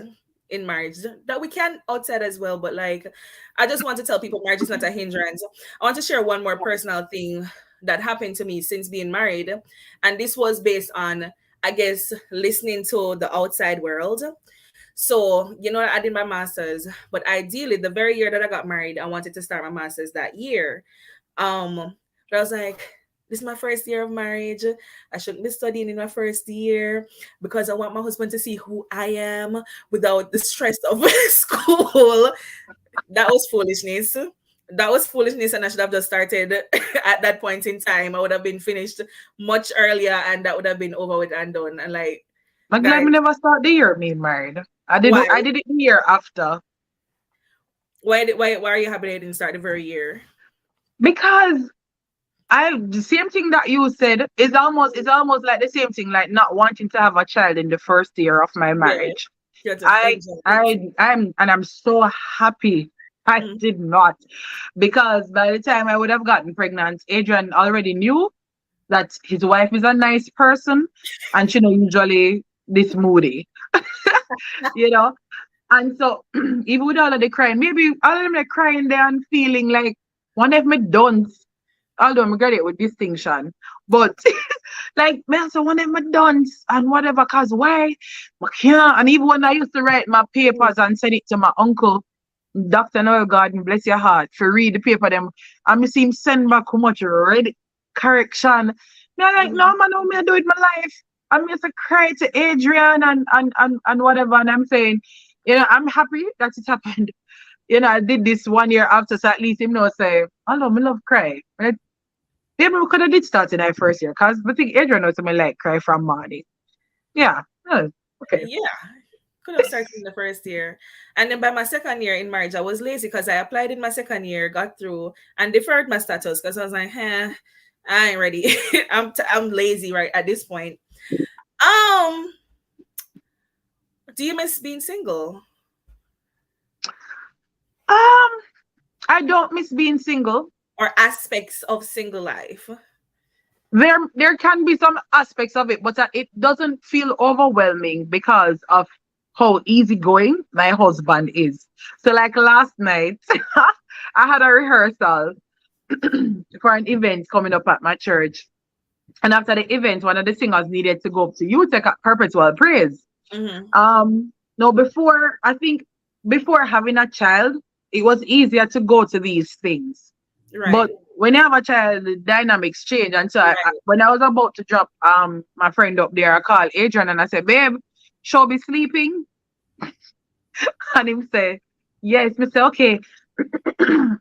in marriage that we can outside as well. But like, I just want to tell people marriage is not a hindrance. I want to share one more personal thing that happened to me since being married. And this was based on, I guess, listening to the outside world. So, I did my master's, but ideally, the very year that I got married, I wanted to start my master's that year. But I was like, this is my first year of marriage. I shouldn't be studying in my first year because I want my husband to see who I am without the stress of school. That was foolishness. That was foolishness, and I should have just started at that point in time. I would have been finished much earlier, and that would have been over with and done. And like, I'm glad guys, me never start the year being married. why? I did it the year after. Why are you happy they didn't start the very year? Because the same thing that you said is it's almost like the same thing, like not wanting to have a child in the first year of my Yeah, marriage. you have to enjoy it. I'm so happy I Mhm. did not, because by the time I would have gotten pregnant, Adrian already knew that his wife is a nice person and she know usually this moody, you know. And so even with all of the crying, maybe all of them like crying there and feeling like one of me don't, although I'm graduate with distinction, but like man, so one of my dons and whatever, cause why? I can't. And even when I used to write my papers and send it to my uncle, Dr. Noel Garden, bless your heart, for read the paper them, and me see him send back how much red correction. Me I like, no Mhm. man, how me I do it my life. I'm just a cry to Adrian and whatever, and I'm saying, I'm happy that it happened. I did this 1 year after, so at least him know say, I love me love cry. Right? Maybe we could have did start in our first year, cause I think Adrian knows me like cry from morning. Yeah. Okay. Yeah, could have started in the first year. And then by my second year in marriage, I was lazy because I applied in my second year, got through, and deferred my status because I was like, I ain't ready. I'm lazy right at this point. Um, do you miss being single Um, I don't miss being single. or aspects of single life? There can be some aspects of it, but it doesn't feel overwhelming because of how easygoing my husband is. So like last night, I had a rehearsal for an event coming up at my church. And after the event, one of the singers needed to go up to you take a perpetual praise. Mm-hmm. No, before having a child, it was easier to go to these things. Right, But when you have a child, the dynamics change. And so right. when I was about to drop my friend up there, I called Adrian and I said, babe, she'll be sleeping. And him say, yes, Mr. Okay.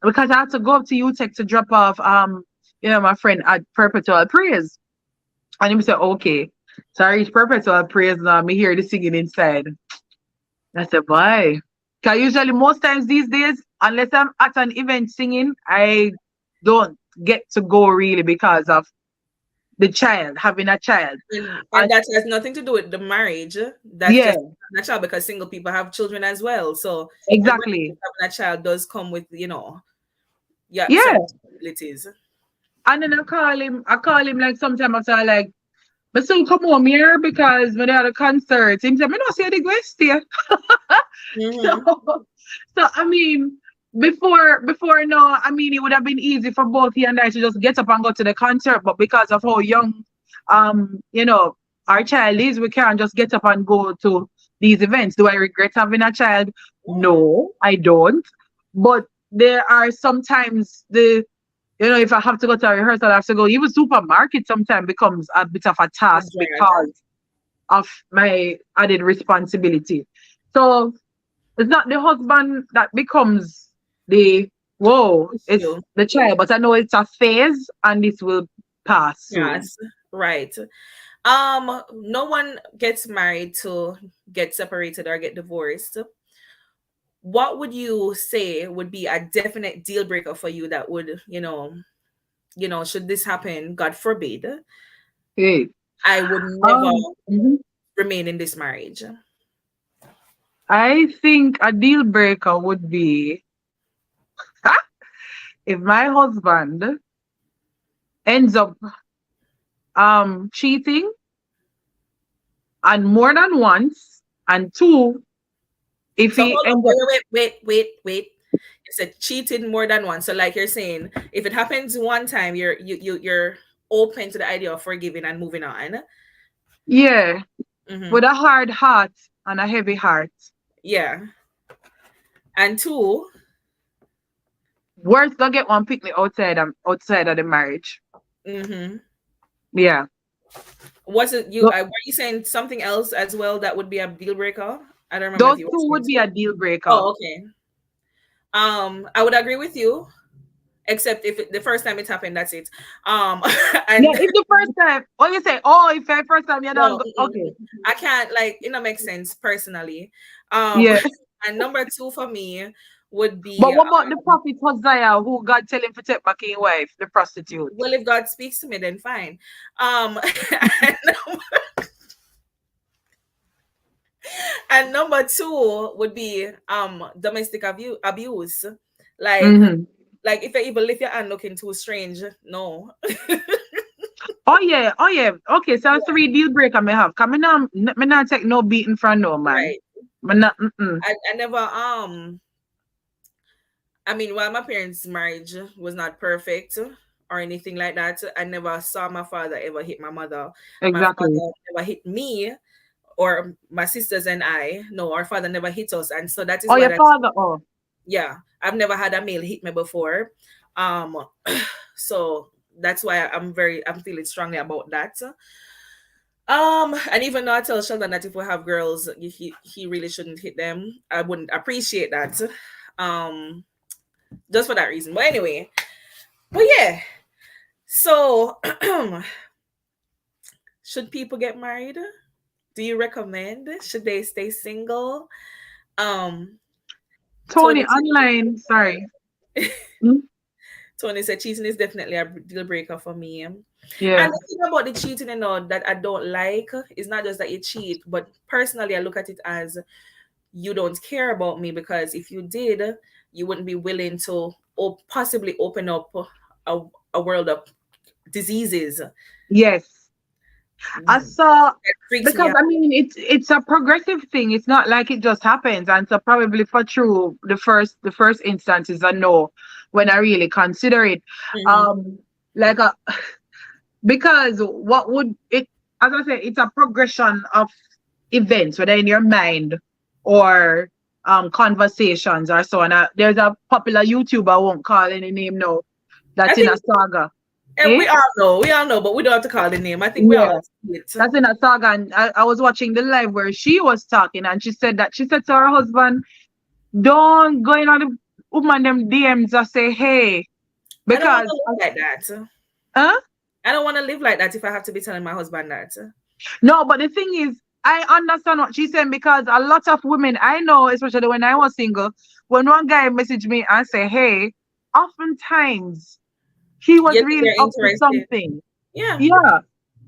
Because I had to go up to UTech to drop off my friend at Perpetual Praise. And him said, okay. So I reached Perpetual Praise now. Me hear the singing inside. I said, why? Because usually most times these days, unless I'm at an event singing, I don't get to go really because of the child, having a child. And And that has nothing to do with the marriage. That's yeah, just natural because single people have children as well. So everybody exactly. having a child does come with, yeah, Yeah. some responsibilities. And then I call him like sometime after like, but still come home here because when they had a concert, he said, I don't see the guest here. Mm-hmm. So, I mean, before no, I mean it would have been easy for both he and I to just get up and go to the concert, but because of how young our child is, we can't just get up and go to these events. Do I regret having a child? No, I don't. But there are sometimes if I have to go to a rehearsal, I have to go. Even supermarket sometimes becomes a bit of a The task drive. because of my added responsibility. So it's not the husband that becomes the whoa, it's Issue. the child. But I know it's a phase and this will pass soon. Yes, right. No one gets married to get separated or get divorced. What would you say would be a definite deal breaker for you that would, should this happen, God forbid, Okay. I would never Mhm. remain in this marriage? I think a deal breaker would be if my husband ends up cheating and more than once, and two, If So he hold on, end up, wait. You said cheating more than once. So like you're saying, if it happens one time, you're open to the idea of forgiving and moving on. yeah, Mm-hmm. with a hard heart and a heavy heart. Yeah. And two, Worst, don't get one pick me outside of the marriage. mm-hmm. Yeah. Was it you? Th- Were you saying something else as well that would be a deal breaker? I don't remember if Those you were two saying would be two. a deal breaker. Oh, okay. I would agree with you, except if the first time it happened, that's it. Yeah, And if the first time, oh, you say, oh, if the first time you don't no, go, okay. I can't like it. Don't make sense personally. Um, Yeah. and number two for me would But be what about the prophet Hosea who God tell him to take back his wife, the prostitute? well, if God speaks to me, then fine. And, and number two would be domestic abuse. Like Mm-hmm. like if you even lift your hand looking too strange, no. Oh yeah, oh yeah. Okay, so that's three deal breaker me have. Come me not take no beating from no man. Right. Me not, mm-mm. I never I mean, while my parents' marriage was not perfect or anything like that, I never saw my father ever hit my mother. My Exactly. father never hit me or my sisters and I. No, our father never hit us. And so that is Oh, why your that's father, oh. yeah. I've never had a male hit me before. Um so that's why I'm feeling strongly about that. And even though I tell Sheldon that if we have girls, he really shouldn't hit them. I wouldn't appreciate that. Um just for that reason. But anyway, but yeah. So should people get married? Do you recommend? Should they stay single? Um Tony Tony online, sorry. Hmm? Tony said cheating is definitely a deal breaker for me. And Yeah. the thing about the cheating and all that I don't like is not just that you cheat, but personally I look at it as you don't care about me because if you did, you wouldn't be willing to possibly open up a, a world of diseases. Yes. I That saw freaks me because out. I mean it's a progressive thing. It's not like it just happens. And so probably for true the first instance is a no when I really consider it. Mhm. Um like a because what would it, as I said, it's a progression of events, whether in your mind or conversations or so on. There's a popular YouTuber, I won't call any name now, I that's in a think saga. and Eh? we all know, but we don't have to call the name. I think we Yeah. all see it. That's in a saga. And I was watching the live where she was talking and she said to her husband, don't go in on the woman them DMs and say, hey, I don't want because to live like that. huh? I don't want to live like that if I have to be telling my husband that. No, but the thing is, I understand what she's saying because a lot of women I know, especially when I was single, when one guy messaged me and say, hey, oftentimes he was Yes, really they're up to interested. something. Yeah. Yeah.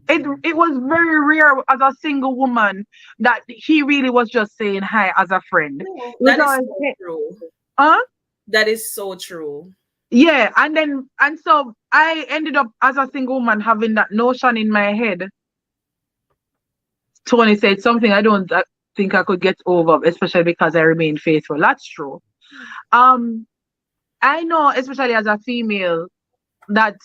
It was very rare as a single woman that he really was just saying hi as a friend. No, It was that is always, so hey, true. huh? That is so true. Yeah, and so I ended up as a single woman having that notion in my head. Tony said something I don't think I could get over, especially because I remain faithful. That's true. Um, I know, especially as a female, that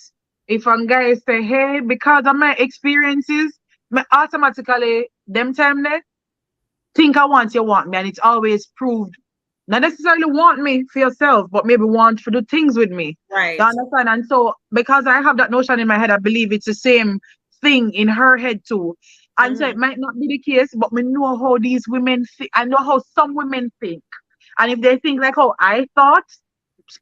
if a guy say, "Hey," because of my experiences, me automatically them time there think I want you want me, and it's always proved not necessarily want me for yourself, but maybe want to do things with me. You Right. understand? And so because I have that notion in my head, I believe it's the same thing in her head too. And so it Hmm. might not be the case, but we know how these women think. I know how some women think. And if they think like how I thought,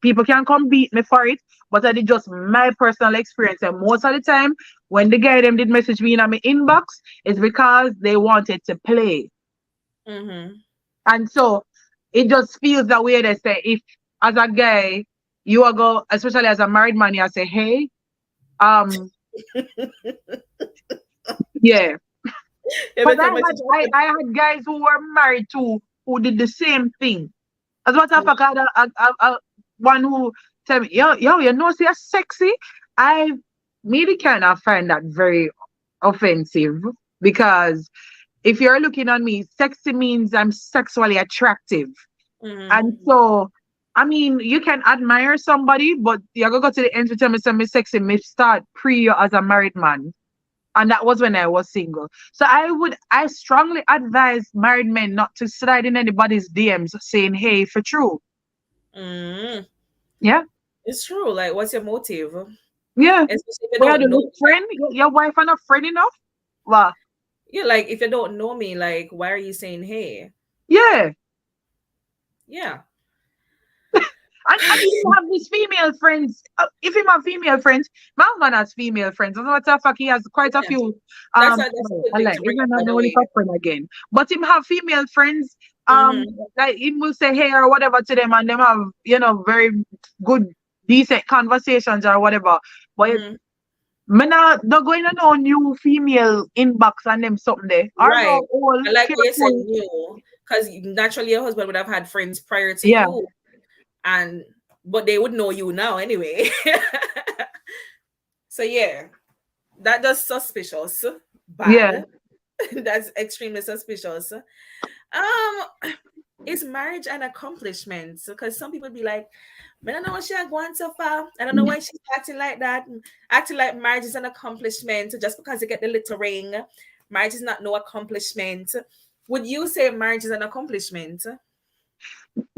people can come beat me for it. But I did just my personal experience. And most of the time, when the guy them did message me in my inbox, it's because they wanted to play. Hmm. And so it just feels that way. They say if as a guy you are go, especially as a married man, you say, hey, um, yeah. You But better message I had guys who were married too who did the same thing. As a matter of fact, I had one who tell me, yo, you know, see, you're sexy. I maybe kind of find that very offensive because if you're looking at me, sexy means I'm sexually attractive. And Mm-hmm. so, I mean, you can admire somebody, but you're gonna go to the end to tell me something sexy may start pre you as a married man. And that was when I was single. So I strongly advise married men not to slide in anybody's DMs saying, hey, for true. Mm. Yeah. It's true. Like, what's your motive? Yeah. Especially if you Where don't do know. look friend? Your wife and a friend enough? Well, Yeah, like if you don't know me, like, why are you saying hey? yeah. Yeah. And if you have these female friends, if you have female friends, my husband has female friends. As a matter of fact, he has quite a Yeah. few. That's a No, good I thing like to bring even up, by not the only way. for friend again, but him have female friends. Mm-hmm. Like he will say hey or whatever to them, and them have very good, decent conversations or whatever. But Mm-hmm. me not going to no new female inbox and them something there. Or Right. no old And like what you said, careful. you, because naturally your husband would have had friends prior to Yeah, you, and but they would know you now anyway. So yeah, that does suspicious. yeah. Bad. That's extremely suspicious. Is marriage an accomplishment? Because some people be like, I don't know what she going so far. I don't know why she's acting like that. Acting like marriage is an accomplishment just because you get the little ring. Marriage is not no accomplishment. Would you say marriage is an accomplishment?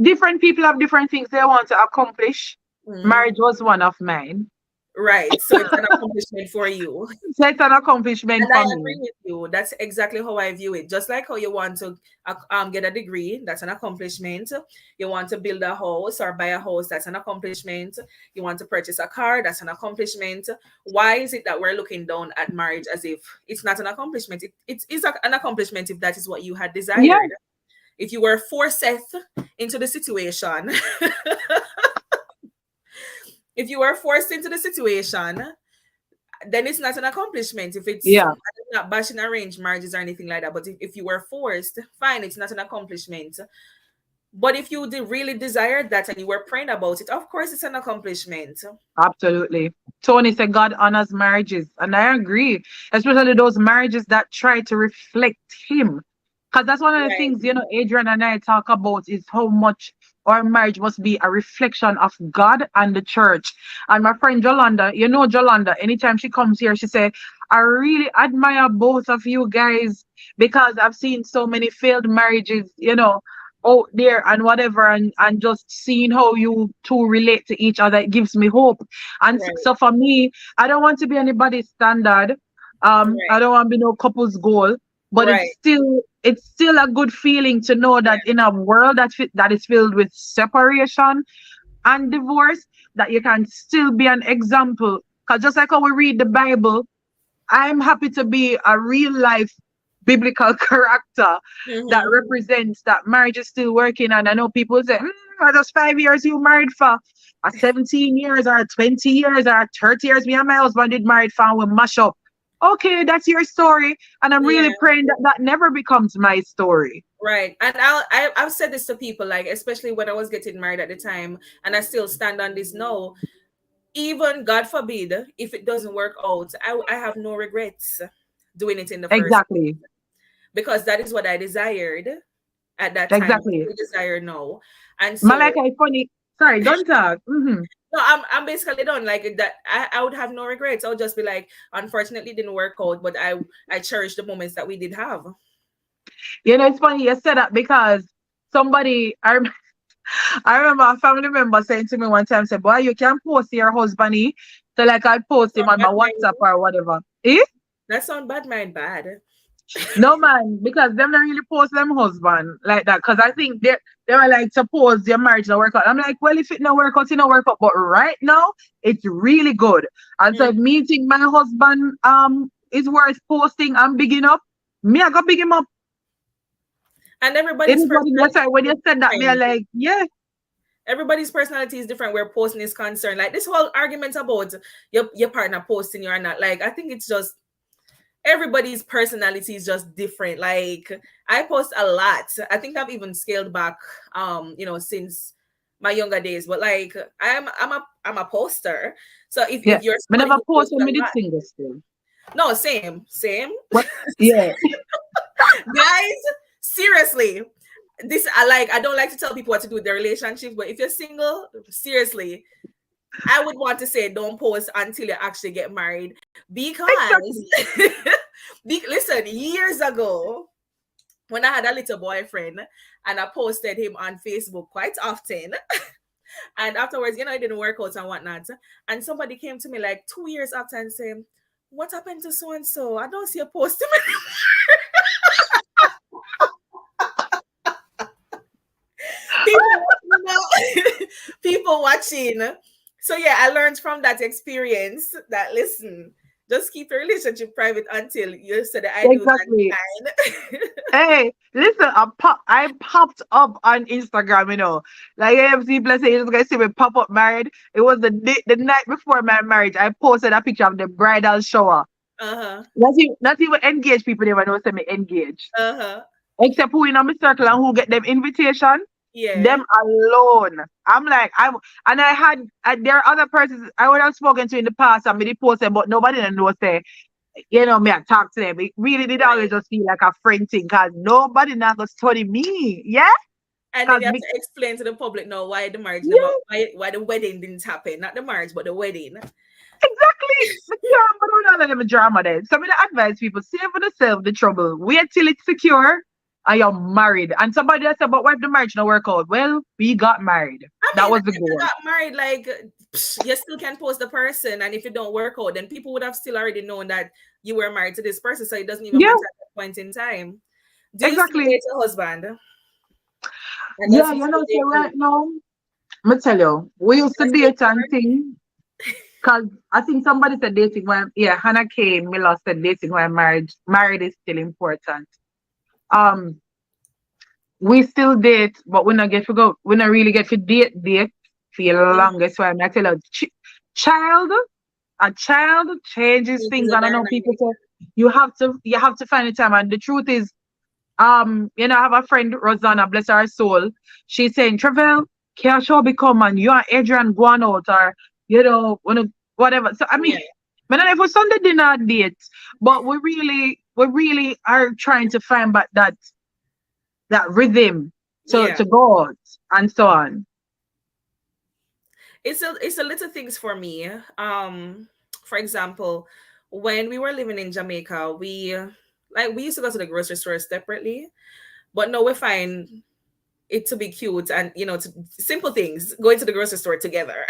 Different people have different things they want to accomplish. Mm, Marriage was one of mine. right. So it's an accomplishment for you. So it's an accomplishment And I for me. agree with you. That's exactly how I view it. Just like how you want to get a degree, that's an accomplishment. You want to build a house or buy a house, that's an accomplishment. You want to purchase a car, that's an accomplishment. Why is it that we're looking down at marriage as if it's not an accomplishment? It is an accomplishment if that is what you had Yeah, desired. If you were forced into the situation, if you were forced into the situation, then it's not an accomplishment. If it's, yeah, I'm not bashing arranged marriages or anything like that, but if you were forced, fine, it's not an accomplishment. But if you did really desired that and you were praying about it, of course it's an accomplishment. absolutely. Tony said God honors marriages, and I agree, especially those marriages that try to reflect Him. Because that's one of the Right, things, Adrian and I talk about is how much our marriage must be a reflection of God and the church. And my friend Jolanda, Jolanda, anytime she comes here, she say, I really admire both of you guys because I've seen so many failed marriages, out there and whatever, and just seeing how you two relate to each other, it gives me hope. And right, so for me, I don't want to be anybody's standard. I right, don't want to be no couple's goal, but right. it's still a good feeling to know Yeah, that in a world that is filled with separation and divorce, that you can still be an example. Because just like how we read the Bible, I'm happy to be a real life biblical character that mm-hmm. represents that marriage is still working. And I know people say, just 5 years you married for, 17 years or 20 years or 30 years. Me and my husband did married for and we mash up. Okay, that's your story. And I'm Yeah, really praying that that never becomes my story. right. And I've said this to people, like, especially when I was getting married at the time, and I still stand on this now. Even God forbid, if it doesn't work out, I have no regrets doing it in the first, Exactly. because that is what I desired at that time, Exactly. still desire now. And so Malika is funny. Sorry, don't talk. no, I'm basically done. Like that, I would have no regrets. I would just be like, unfortunately, it didn't work out, but I cherish the moments that we did have. It's funny you said that because somebody, I remember a family member saying to me one time, say, boy, you can post your husband. So like I post him Sound on my bad WhatsApp mind. or whatever. Eh? That sound bad mind bad. No man, because them don't really post them husband like that. Cause I think they were like suppose your marriage not work out. I'm like, well, if it not work out, it not work out. But right now, it's really good. And so Mm. if meeting my husband is worth posting and bigging up, me I go big him up. And It everybody's is what it is. That's why personality when is you said that, me I different. like, yeah, Everybody's personality is different where posting is concerned. Like this whole argument about your partner posting you or not. Like I think it's just everybody's personality is just different. Like I post a lot. I think I've even scaled back since my younger days. But like I'm a poster. So yeah. if you're Me somebody never who post posts when a me did lot, single still. no, same. What? Yeah. Guys, seriously, this I don't like to tell people what to do with their relationships, but if you're single, seriously, I would want to say don't post until you actually get married because Exactly. listen, years ago when I had a little boyfriend and I posted him on Facebook quite often, and afterwards, it didn't work out and whatnot. And somebody came to me like 2 years after and said, "What happened to so and so? I don't see a post him." People watching. People watching. So yeah, I learned from that experience that listen, just keep your relationship private until you say the I do Exactly. and Hey, listen, I popped up on Instagram, Like AMC bless it, you just gonna see me pop up married. It was the night before my marriage. I posted a picture of the bridal shower. uh-huh. Not even engaged people they know say me engaged. Uh-huh. Except who in my circle and who get them invitation. Yeah. Them alone. I'm like, there are other persons I would have spoken to in the past and me they posted, but nobody knows say, me I talk to them. It really did always Right. just feel like a friend thing because nobody now gonna study me. Yeah? And then Because you have me, to explain to the public now why the marriage never yeah, why the wedding didn't happen. Not the marriage, but the wedding. exactly. But yeah, but all of them drama then. So I'm gonna advise people, save for yourself the trouble. Wait till it's secure and you're married. And somebody else said, but what if the marriage not work out? Well, we got married. I That mean, was the if you goal. got married, like you still can post the person, and if it don't work out, then people would have still already known that you were married to this person, so it doesn't even Yeah, matter at that point in time. Do you still exactly. date your husband? And does Yeah, he still so date right you? now, me tell you, we used to Let's date date her. and thing. Cause I think somebody said dating when Hannah K. Miller said dating when married is still important. Um, we still date, but we not really get to date for the Mhm. longest while. I tell you, child, a child changes Changes things, the and I know people dynamic. say you have to find the time, and the truth is, I have a friend Rosanna, bless her soul. She's saying, Trevelle, can show become and you and Adrian go on out or wanna whatever. So I mean, Yeah, when I for Sunday dinner date, but we really are trying to find back that rhythm to yeah. go out and so on. It's a little things for me. For example, when we were living in Jamaica, we used to go to the grocery store separately, but now we find it to be cute and simple things going to the grocery store together.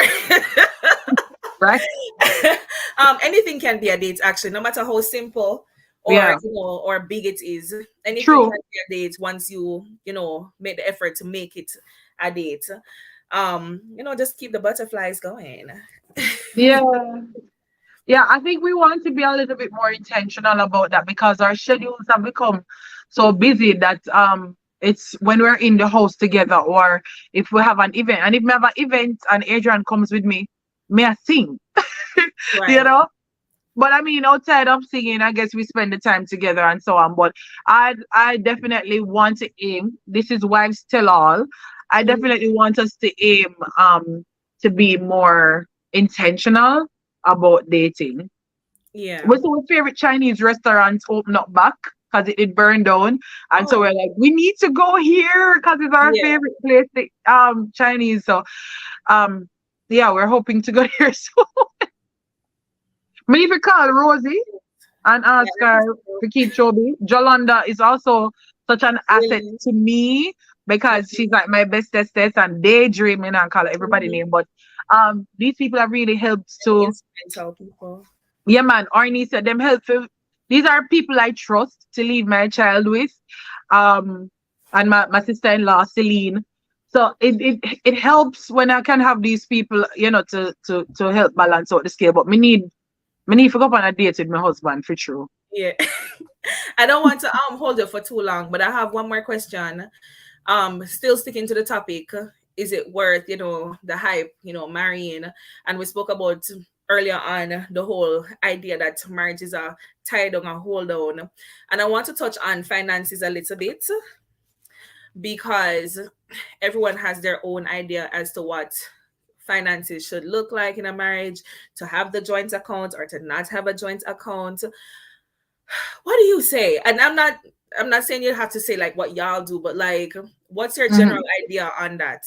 Right? Anything can be a date actually, no matter how simple or Yeah. or big it is. Anything True. can be a date once you make the effort to make it a date. Just keep the butterflies going. Yeah. Yeah, I think we want to be a little bit more intentional about that because our schedules have become so busy that it's when we're in the house together or if we have an event. And if we have an event and Adrian comes with me, may I sing, you Right. know? But I mean, outside of singing, I guess we spend the time together and so on. But I definitely want to aim. This is wives tell all. I Mhm. definitely want us to aim to be more intentional about dating. Yeah. We saw favorite Chinese restaurants open up back because it did burn down, and so Oh, we're like, we need to go here because it's our yeah. favorite place, Chinese. So um, yeah, we're hoping to go here soon. Maybe call Rosie and Yeah, ask let me her see. to keep Chobi. Jolanda is also such an asset Really. to me because Okay. she's like my bestest and daydreaming and call her everybody Mhm. name. But these people have really helped to Instrumental people. yeah man, Arnie said them helpful. These are people I trust to leave my child with. Um and my sister-in-law Celine. So it helps when I can have these people, to help balance out the scale. But me need to go on a date with my husband for true. Yeah. I don't want to hold you for too long, but I have one more question. Still sticking to the topic, is it worth, the hype, marrying? And we spoke about earlier on the whole idea that marriage is a tie down and hold on. And I want to touch on finances a little bit because everyone has their own idea as to what finances should look like in a marriage, to have the joint account or to not have a joint account. What do you say? And I'm not. I'm not saying you have to say like what y'all do, but like, what's your Mhm. general idea on that?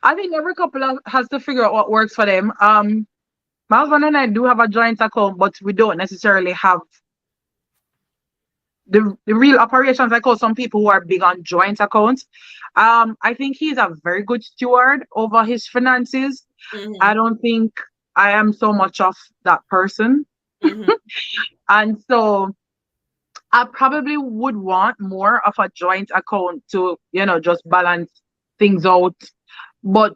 I think every couple has to figure out what works for them. My husband and I do have a joint account, but we don't necessarily have the real operations. I call some people who are big on joint accounts. I think he's a very good steward over his finances. I Mm-hmm. don't think I am so much of that person. Mm-hmm. And so I probably would want more of a joint account to, just balance things out. But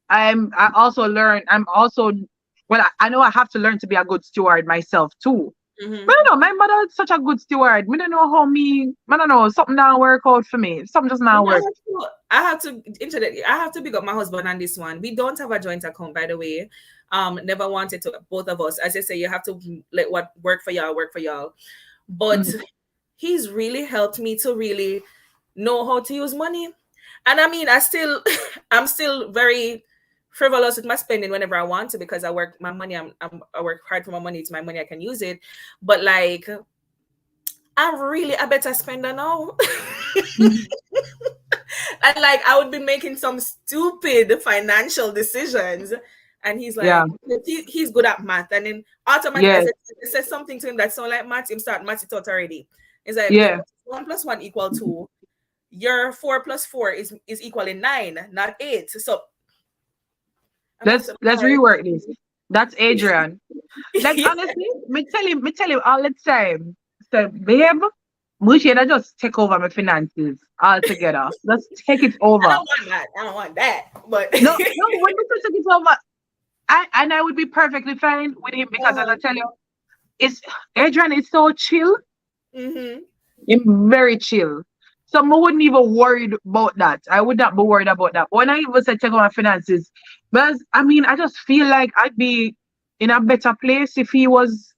I also learn, well, I know I have to learn to be a good steward myself too. But I Mm-hmm. don't know, my mother is such a good steward. I don't know I don't know, something not work out for me. Something just You not know, work. I have to big up my husband on this one. We don't have a joint account, by the way. Never wanted to, both of us. As I say, you have to let what work for y'all work for y'all. But Mhm. he's really helped me to really know how to use money. And I mean, I still, I'm still very frivolous with my spending whenever I want to, because I work my money. I work hard for my money. It's my money. I can use it. But like, I'm really a better spender now. And like, I would be making some stupid financial decisions. And he's Yeah. like, he's good at math. And then automatically, Yes. I said something to him that sound like math. Him start math it out already. It's like, if Yeah. 1 + 1 equal 2, your 4 + 4 is equaling 9, not 8. So I'm like, Let's all right. rework this. That's Adrian. Like honestly, me tell him all the time. So babe, we should just take over my finances altogether. Let's take it I over. don't want that. I don't want that. But No, no, when we take it over, I would be perfectly fine with him because as I tell you, it's Adrian is so chill. mm-hmm. I'm very chill. So I wouldn't even worried about that. I would not be worried about that. When I even said take over my finances, because I mean, I just feel like I'd be in a better place if he was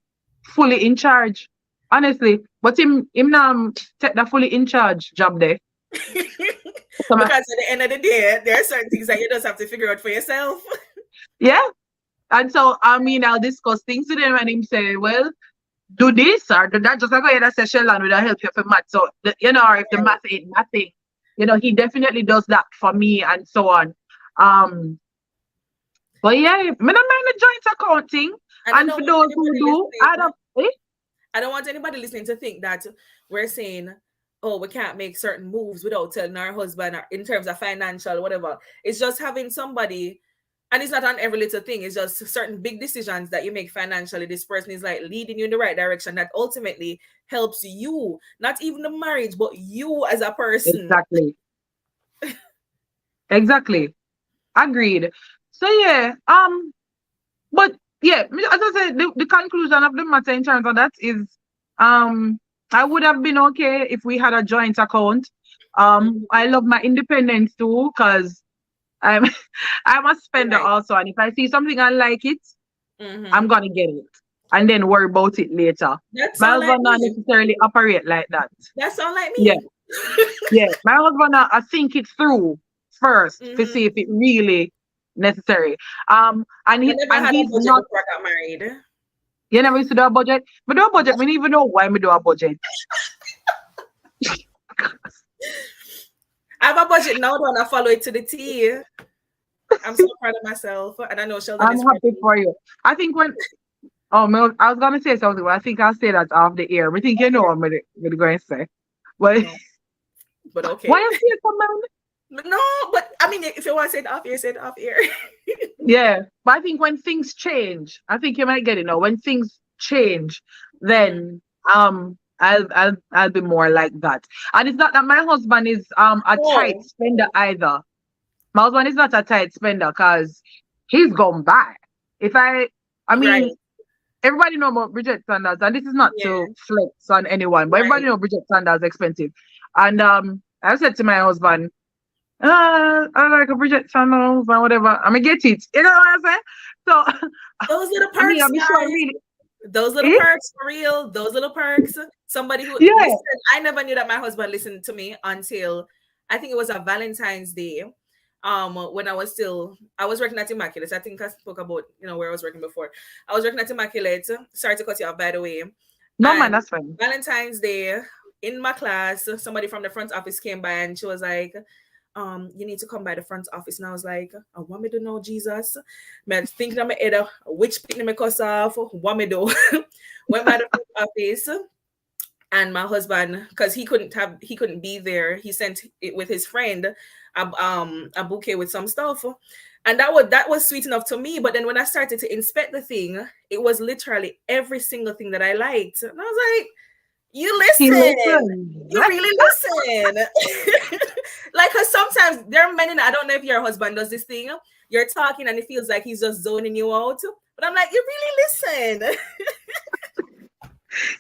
fully in charge. Honestly. But him now take the fully in charge job there. So Because at the end of the day, there are certain things that you just have to figure out for yourself. yeah. And so I mean I'll discuss things with him and him say, well, do this or do that. Just like I say, Sheldon will help you for math. So or if the math ain't nothing, he definitely does that for me and so on. Um, but yeah, me don't mind the joint accounting. And I And don't for want those who anybody do, add listening. up. Eh? I don't want anybody listening to think that we're saying, oh, we can't make certain moves without telling our husband in terms of financial, whatever. It's just having somebody, and it's not on every little thing. It's just certain big decisions that you make financially. This person is like leading you in the right direction that ultimately helps you, not even the marriage, but you as a person. Exactly. Exactly. Agreed. So yeah. But yeah, as I said, the conclusion of the matter in terms of that is, um, I would have been okay if we had a joint account. I love my independence too, because I'm I'm a spender Right. also, and if I see something I like it, I'm Mm-hmm. gonna get it, and then worry about it later. That My sound like husband not me. necessarily operate like that. That sound like Yeah, me. yeah. My husband I think it through first to see if Mm-hmm. it really necessary. And I he never and had a he's budget not. before I got married. You never used to do a budget? Me do a budget. Me don't even know why me do a budget. I have a budget now, don't I follow it to the T. I'm so proud of myself, and I know Sheldon I'm is proud of happy me. for you. I think when I was gonna say something, but I think I'll say that off the air. I think you know what I'm going to say. But No, but why okay. you say it, man? No, but I mean, if you want to say it off here, say it off here. Yeah, but I think when things change, I think you might get it now. When things change, Mm-hmm. then I'll be more like that. And it's not that my husband is a tight Oh, spender either. My husband is not a tight spender because he's gone by. If I right. mean, everybody know about Bridget Sanders, and this is not Yeah, to flex on anyone, but everybody right. know Bridget Sanders expensive. And I said to my husband, I like a Bridget Sanders or whatever. I'm gonna get it. You know what I'm saying? So Those little I mean, perks, I'm sure guys. really, Those little eh? perks for real. Those little perks. Somebody who Yeah. listen. I never knew that my husband listened to me until I think it was a Valentine's Day. When I was working at Immaculate. I think I spoke about where I was working before. I was working at Immaculate. Sorry to cut you off, by the way. No man, And that's fine. Valentine's Day. in my class, somebody from the front office came by and she was like, you need to come by the front office. And I was like, I want me to know Jesus. Man, thinking I'm either which picnic me cuss off, what me do. Went by the front office, and my husband, because he couldn't be there, he sent it with his friend a bouquet with some stuff. And that was sweet enough to me. But then when I started to inspect the thing, it was literally every single thing that I liked. And I was like, you He listen. listens. You really listen. Like, cause sometimes there are many, I don't know if your husband does this thing. You're talking and it feels like he's just zoning you out. But I'm like, you really listen.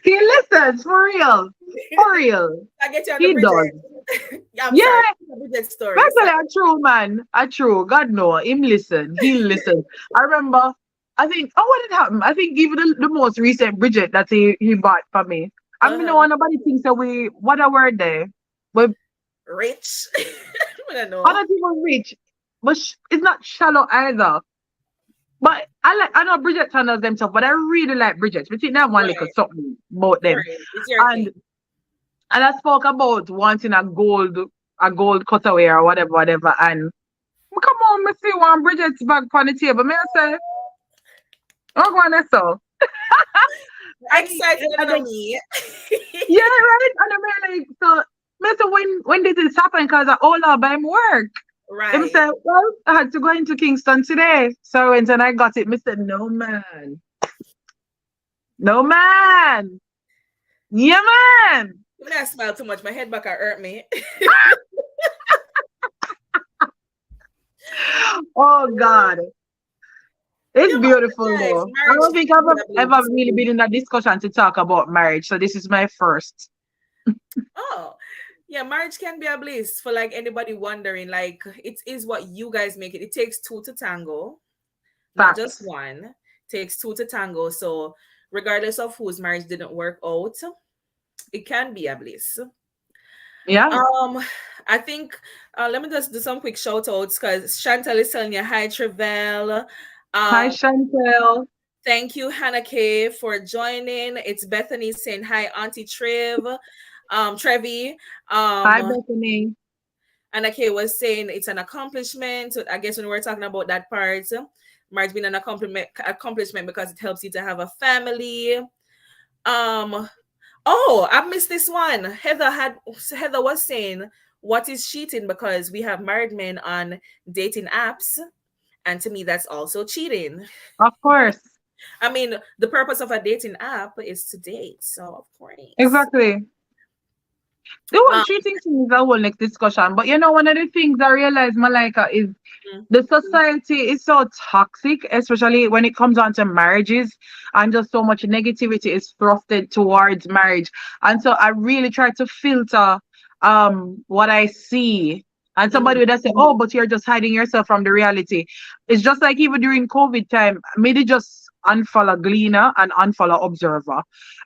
He listens for real. For real. I get you on the He does. Bridget. Yeah, I'm sorry. Yeah. The Bridget story. Actually, Sorry. a true man. A true. God know. Him listen. He listen. I remember, I think, oh, what did happen? I think even the most recent Bridget that he bought for me. I mean, no Uh-huh. one nobody thinks that what a word there. But Rich. I don't I know. don't even rich. But it's not shallow either. But I know Bridget handles themselves, but I really like Bridget. We think they have one little Right. something about them. Right. It's your And thing. and I spoke about wanting a gold cutaway or whatever. And come on, me see one Bridget's bag on the table. Me I say, oh, go on there, so. And, Excited and on then, me. yeah, right. And I'm like, so, me say, when did this happen? Because I all up by work. Him Right. say, well, I had to go into Kingston today. So I went and I got it. Me said, no man. No man. Yeah, man. When I smile too much, my head back hurt me. Oh God. It's Yeah, beautiful but guys, though. I marriage don't think can be a I've ever bliss. really been in a discussion to talk about marriage. So this is my first. Oh, yeah, marriage can be a bliss for like anybody wondering. Like, it is what you guys make it. It takes two to tango, not just Facts. one. Takes two to tango. So, regardless of whose marriage didn't work out, it can be a bliss. Yeah. Um, I think let me just do some quick shout outs because Chantal is telling you hi, Trevelle. Hi Um, Chantel. thank you, Hannah K, for joining. It's Bethany saying hi, Auntie Trevi. Hi Um, Bethany. Hannah K was saying it's an accomplishment. So I guess when we were talking about that part, marriage being an accomplishment because it helps you to have a family. Um, Oh, I missed this one. Heather was saying, what is cheating? Because we have married men on dating apps. And to me, that's also cheating. Of course. I mean, the purpose of a dating app is to date. So of course. Exactly. The whole Um, cheating thing is a whole next discussion. But you know, one of the things I realized, Malika, is the society is so toxic, especially when it comes on to marriages, and just so much negativity is thrusted towards marriage. And so I really try to filter what I see. And somebody mhm, would just say, oh, but you're just hiding yourself from the reality. It's just like even during COVID time, maybe just unfollow Gleaner and unfollow Observer.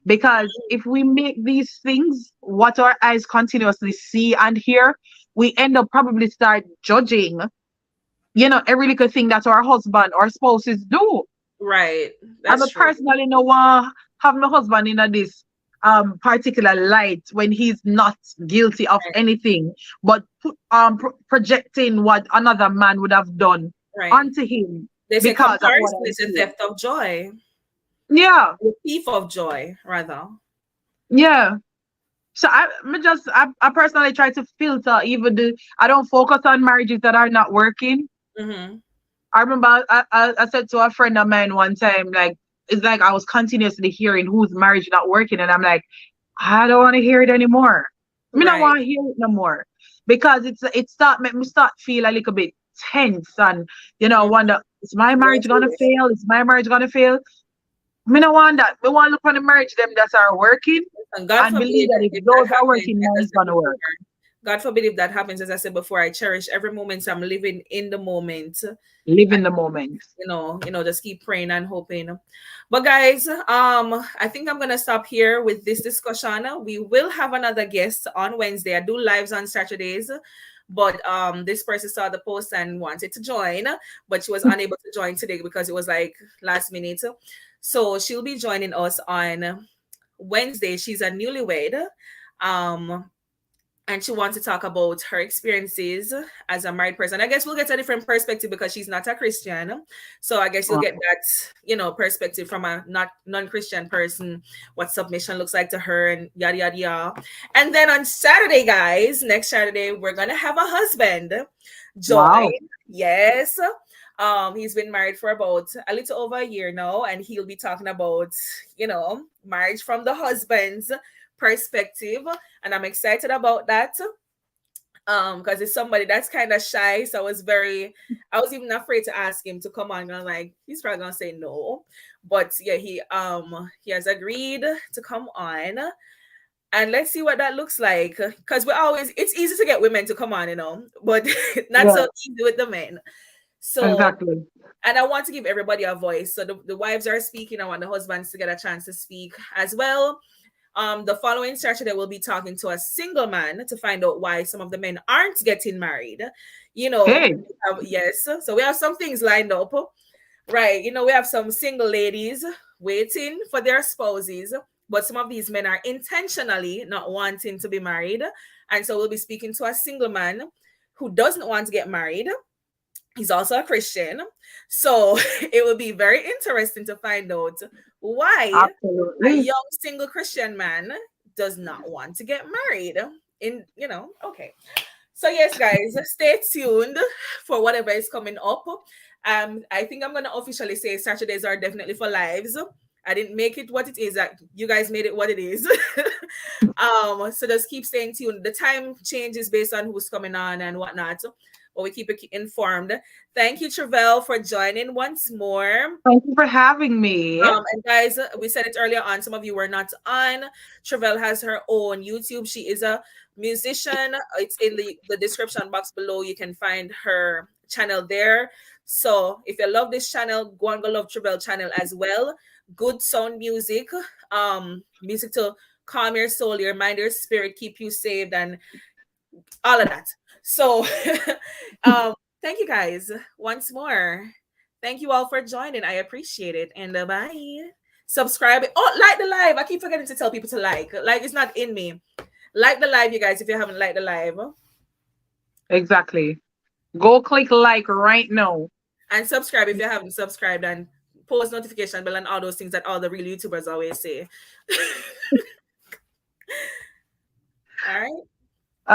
Because if we make these things what our eyes continuously see and hear, we end up probably start judging, every little thing that our husband or spouses do. right. I'm That's a true. personally no want have my husband in a this particular light when he's not guilty of Right. anything, but projecting what another man would have done Right. onto him They say because of what comparison I is a see. theft of joy. Yeah, The thief of joy, rather. yeah. So I personally try to filter even I don't focus on marriages that are not working. Mm-hmm. I remember I said to a friend of mine one time, like, it's like I was continuously hearing whose marriage not working, and I'm like, I don't want to hear it anymore. I mean, I don't Right. want to hear it no more because it start make me start feel a little bit tense and Mhm. wonder, is my Going marriage through gonna this. fail? Is my marriage gonna fail? I mean, I want that. We want to look on the marriage them that are working And God and believe forbid that if if that those are happens, working, as I mine's said gonna before. work. God forbid if that happens, as I said before, I cherish every moment I'm living in the moment. Live in the moment. Just keep praying and hoping. But guys, I think I'm gonna stop here with this discussion. We will have another guest on Wednesday. I do lives on Saturdays. But this person saw the post and wanted to join, but she was unable to join today because it was like last minute. So she'll be joining us on Wednesday. She's a newlywed. Um, and she wants to talk about her experiences as a married person. I guess we'll get a different perspective because she's not a Christian. So I guess you'll get that, perspective from a not non-Christian person, what submission looks like to her and yada yada yada. And then on Saturday, guys, next Saturday, we're gonna have a husband join. Wow. Yes. He's been married for about a little over a year now, and he'll be talking about, marriage from the husband's perspective, and I'm excited about that. Because it's somebody that's kind of shy, so I was even afraid to ask him to come on. I'm like, he's probably gonna say no, but yeah, he has agreed to come on, and let's see what that looks like. Because it's easy to get women to come on, but not Yeah, so easy with the men. So, exactly. and I want to give everybody a voice. So the wives are speaking. I want the husbands to get a chance to speak as well. The following Saturday, we'll be talking to a single man to find out why some of the men aren't getting married. Hey, Yes. So we have some things lined up, right? We have some single ladies waiting for their spouses, but some of these men are intentionally not wanting to be married. And so we'll be speaking to a single man who doesn't want to get married. He's also a Christian. So it will be very interesting to find out why a absolutely. young single Christian man does not want to get married. Okay. So yes, guys, stay tuned for whatever is coming up. I think I'm gonna officially say Saturdays are definitely for lives. I didn't make it what it is. That you guys made it what it is. So just keep staying tuned. The time changes based on who's coming on and whatnot, but we keep it informed. Thank you, Trevelle, for joining once more. Thank you for having me. And guys, we said it earlier on. Some of you were not on. Trevelle has her own YouTube. She is a musician. It's in the description box below. You can find her channel there. So if you love this channel, go and go love Trevelle channel as well. Good sound music, music to calm your soul, your mind, your spirit, keep you saved, and all of that. So, thank you guys once more. Thank you all for joining. I appreciate it. And bye. Subscribe. Oh, like the live. I keep forgetting to tell people to like. Like, it's not in me. Like the live, you guys, if you haven't liked the live. Exactly. Go click like right now. And subscribe if you haven't subscribed, and post notification bell and all those things that all the real YouTubers always say. All right.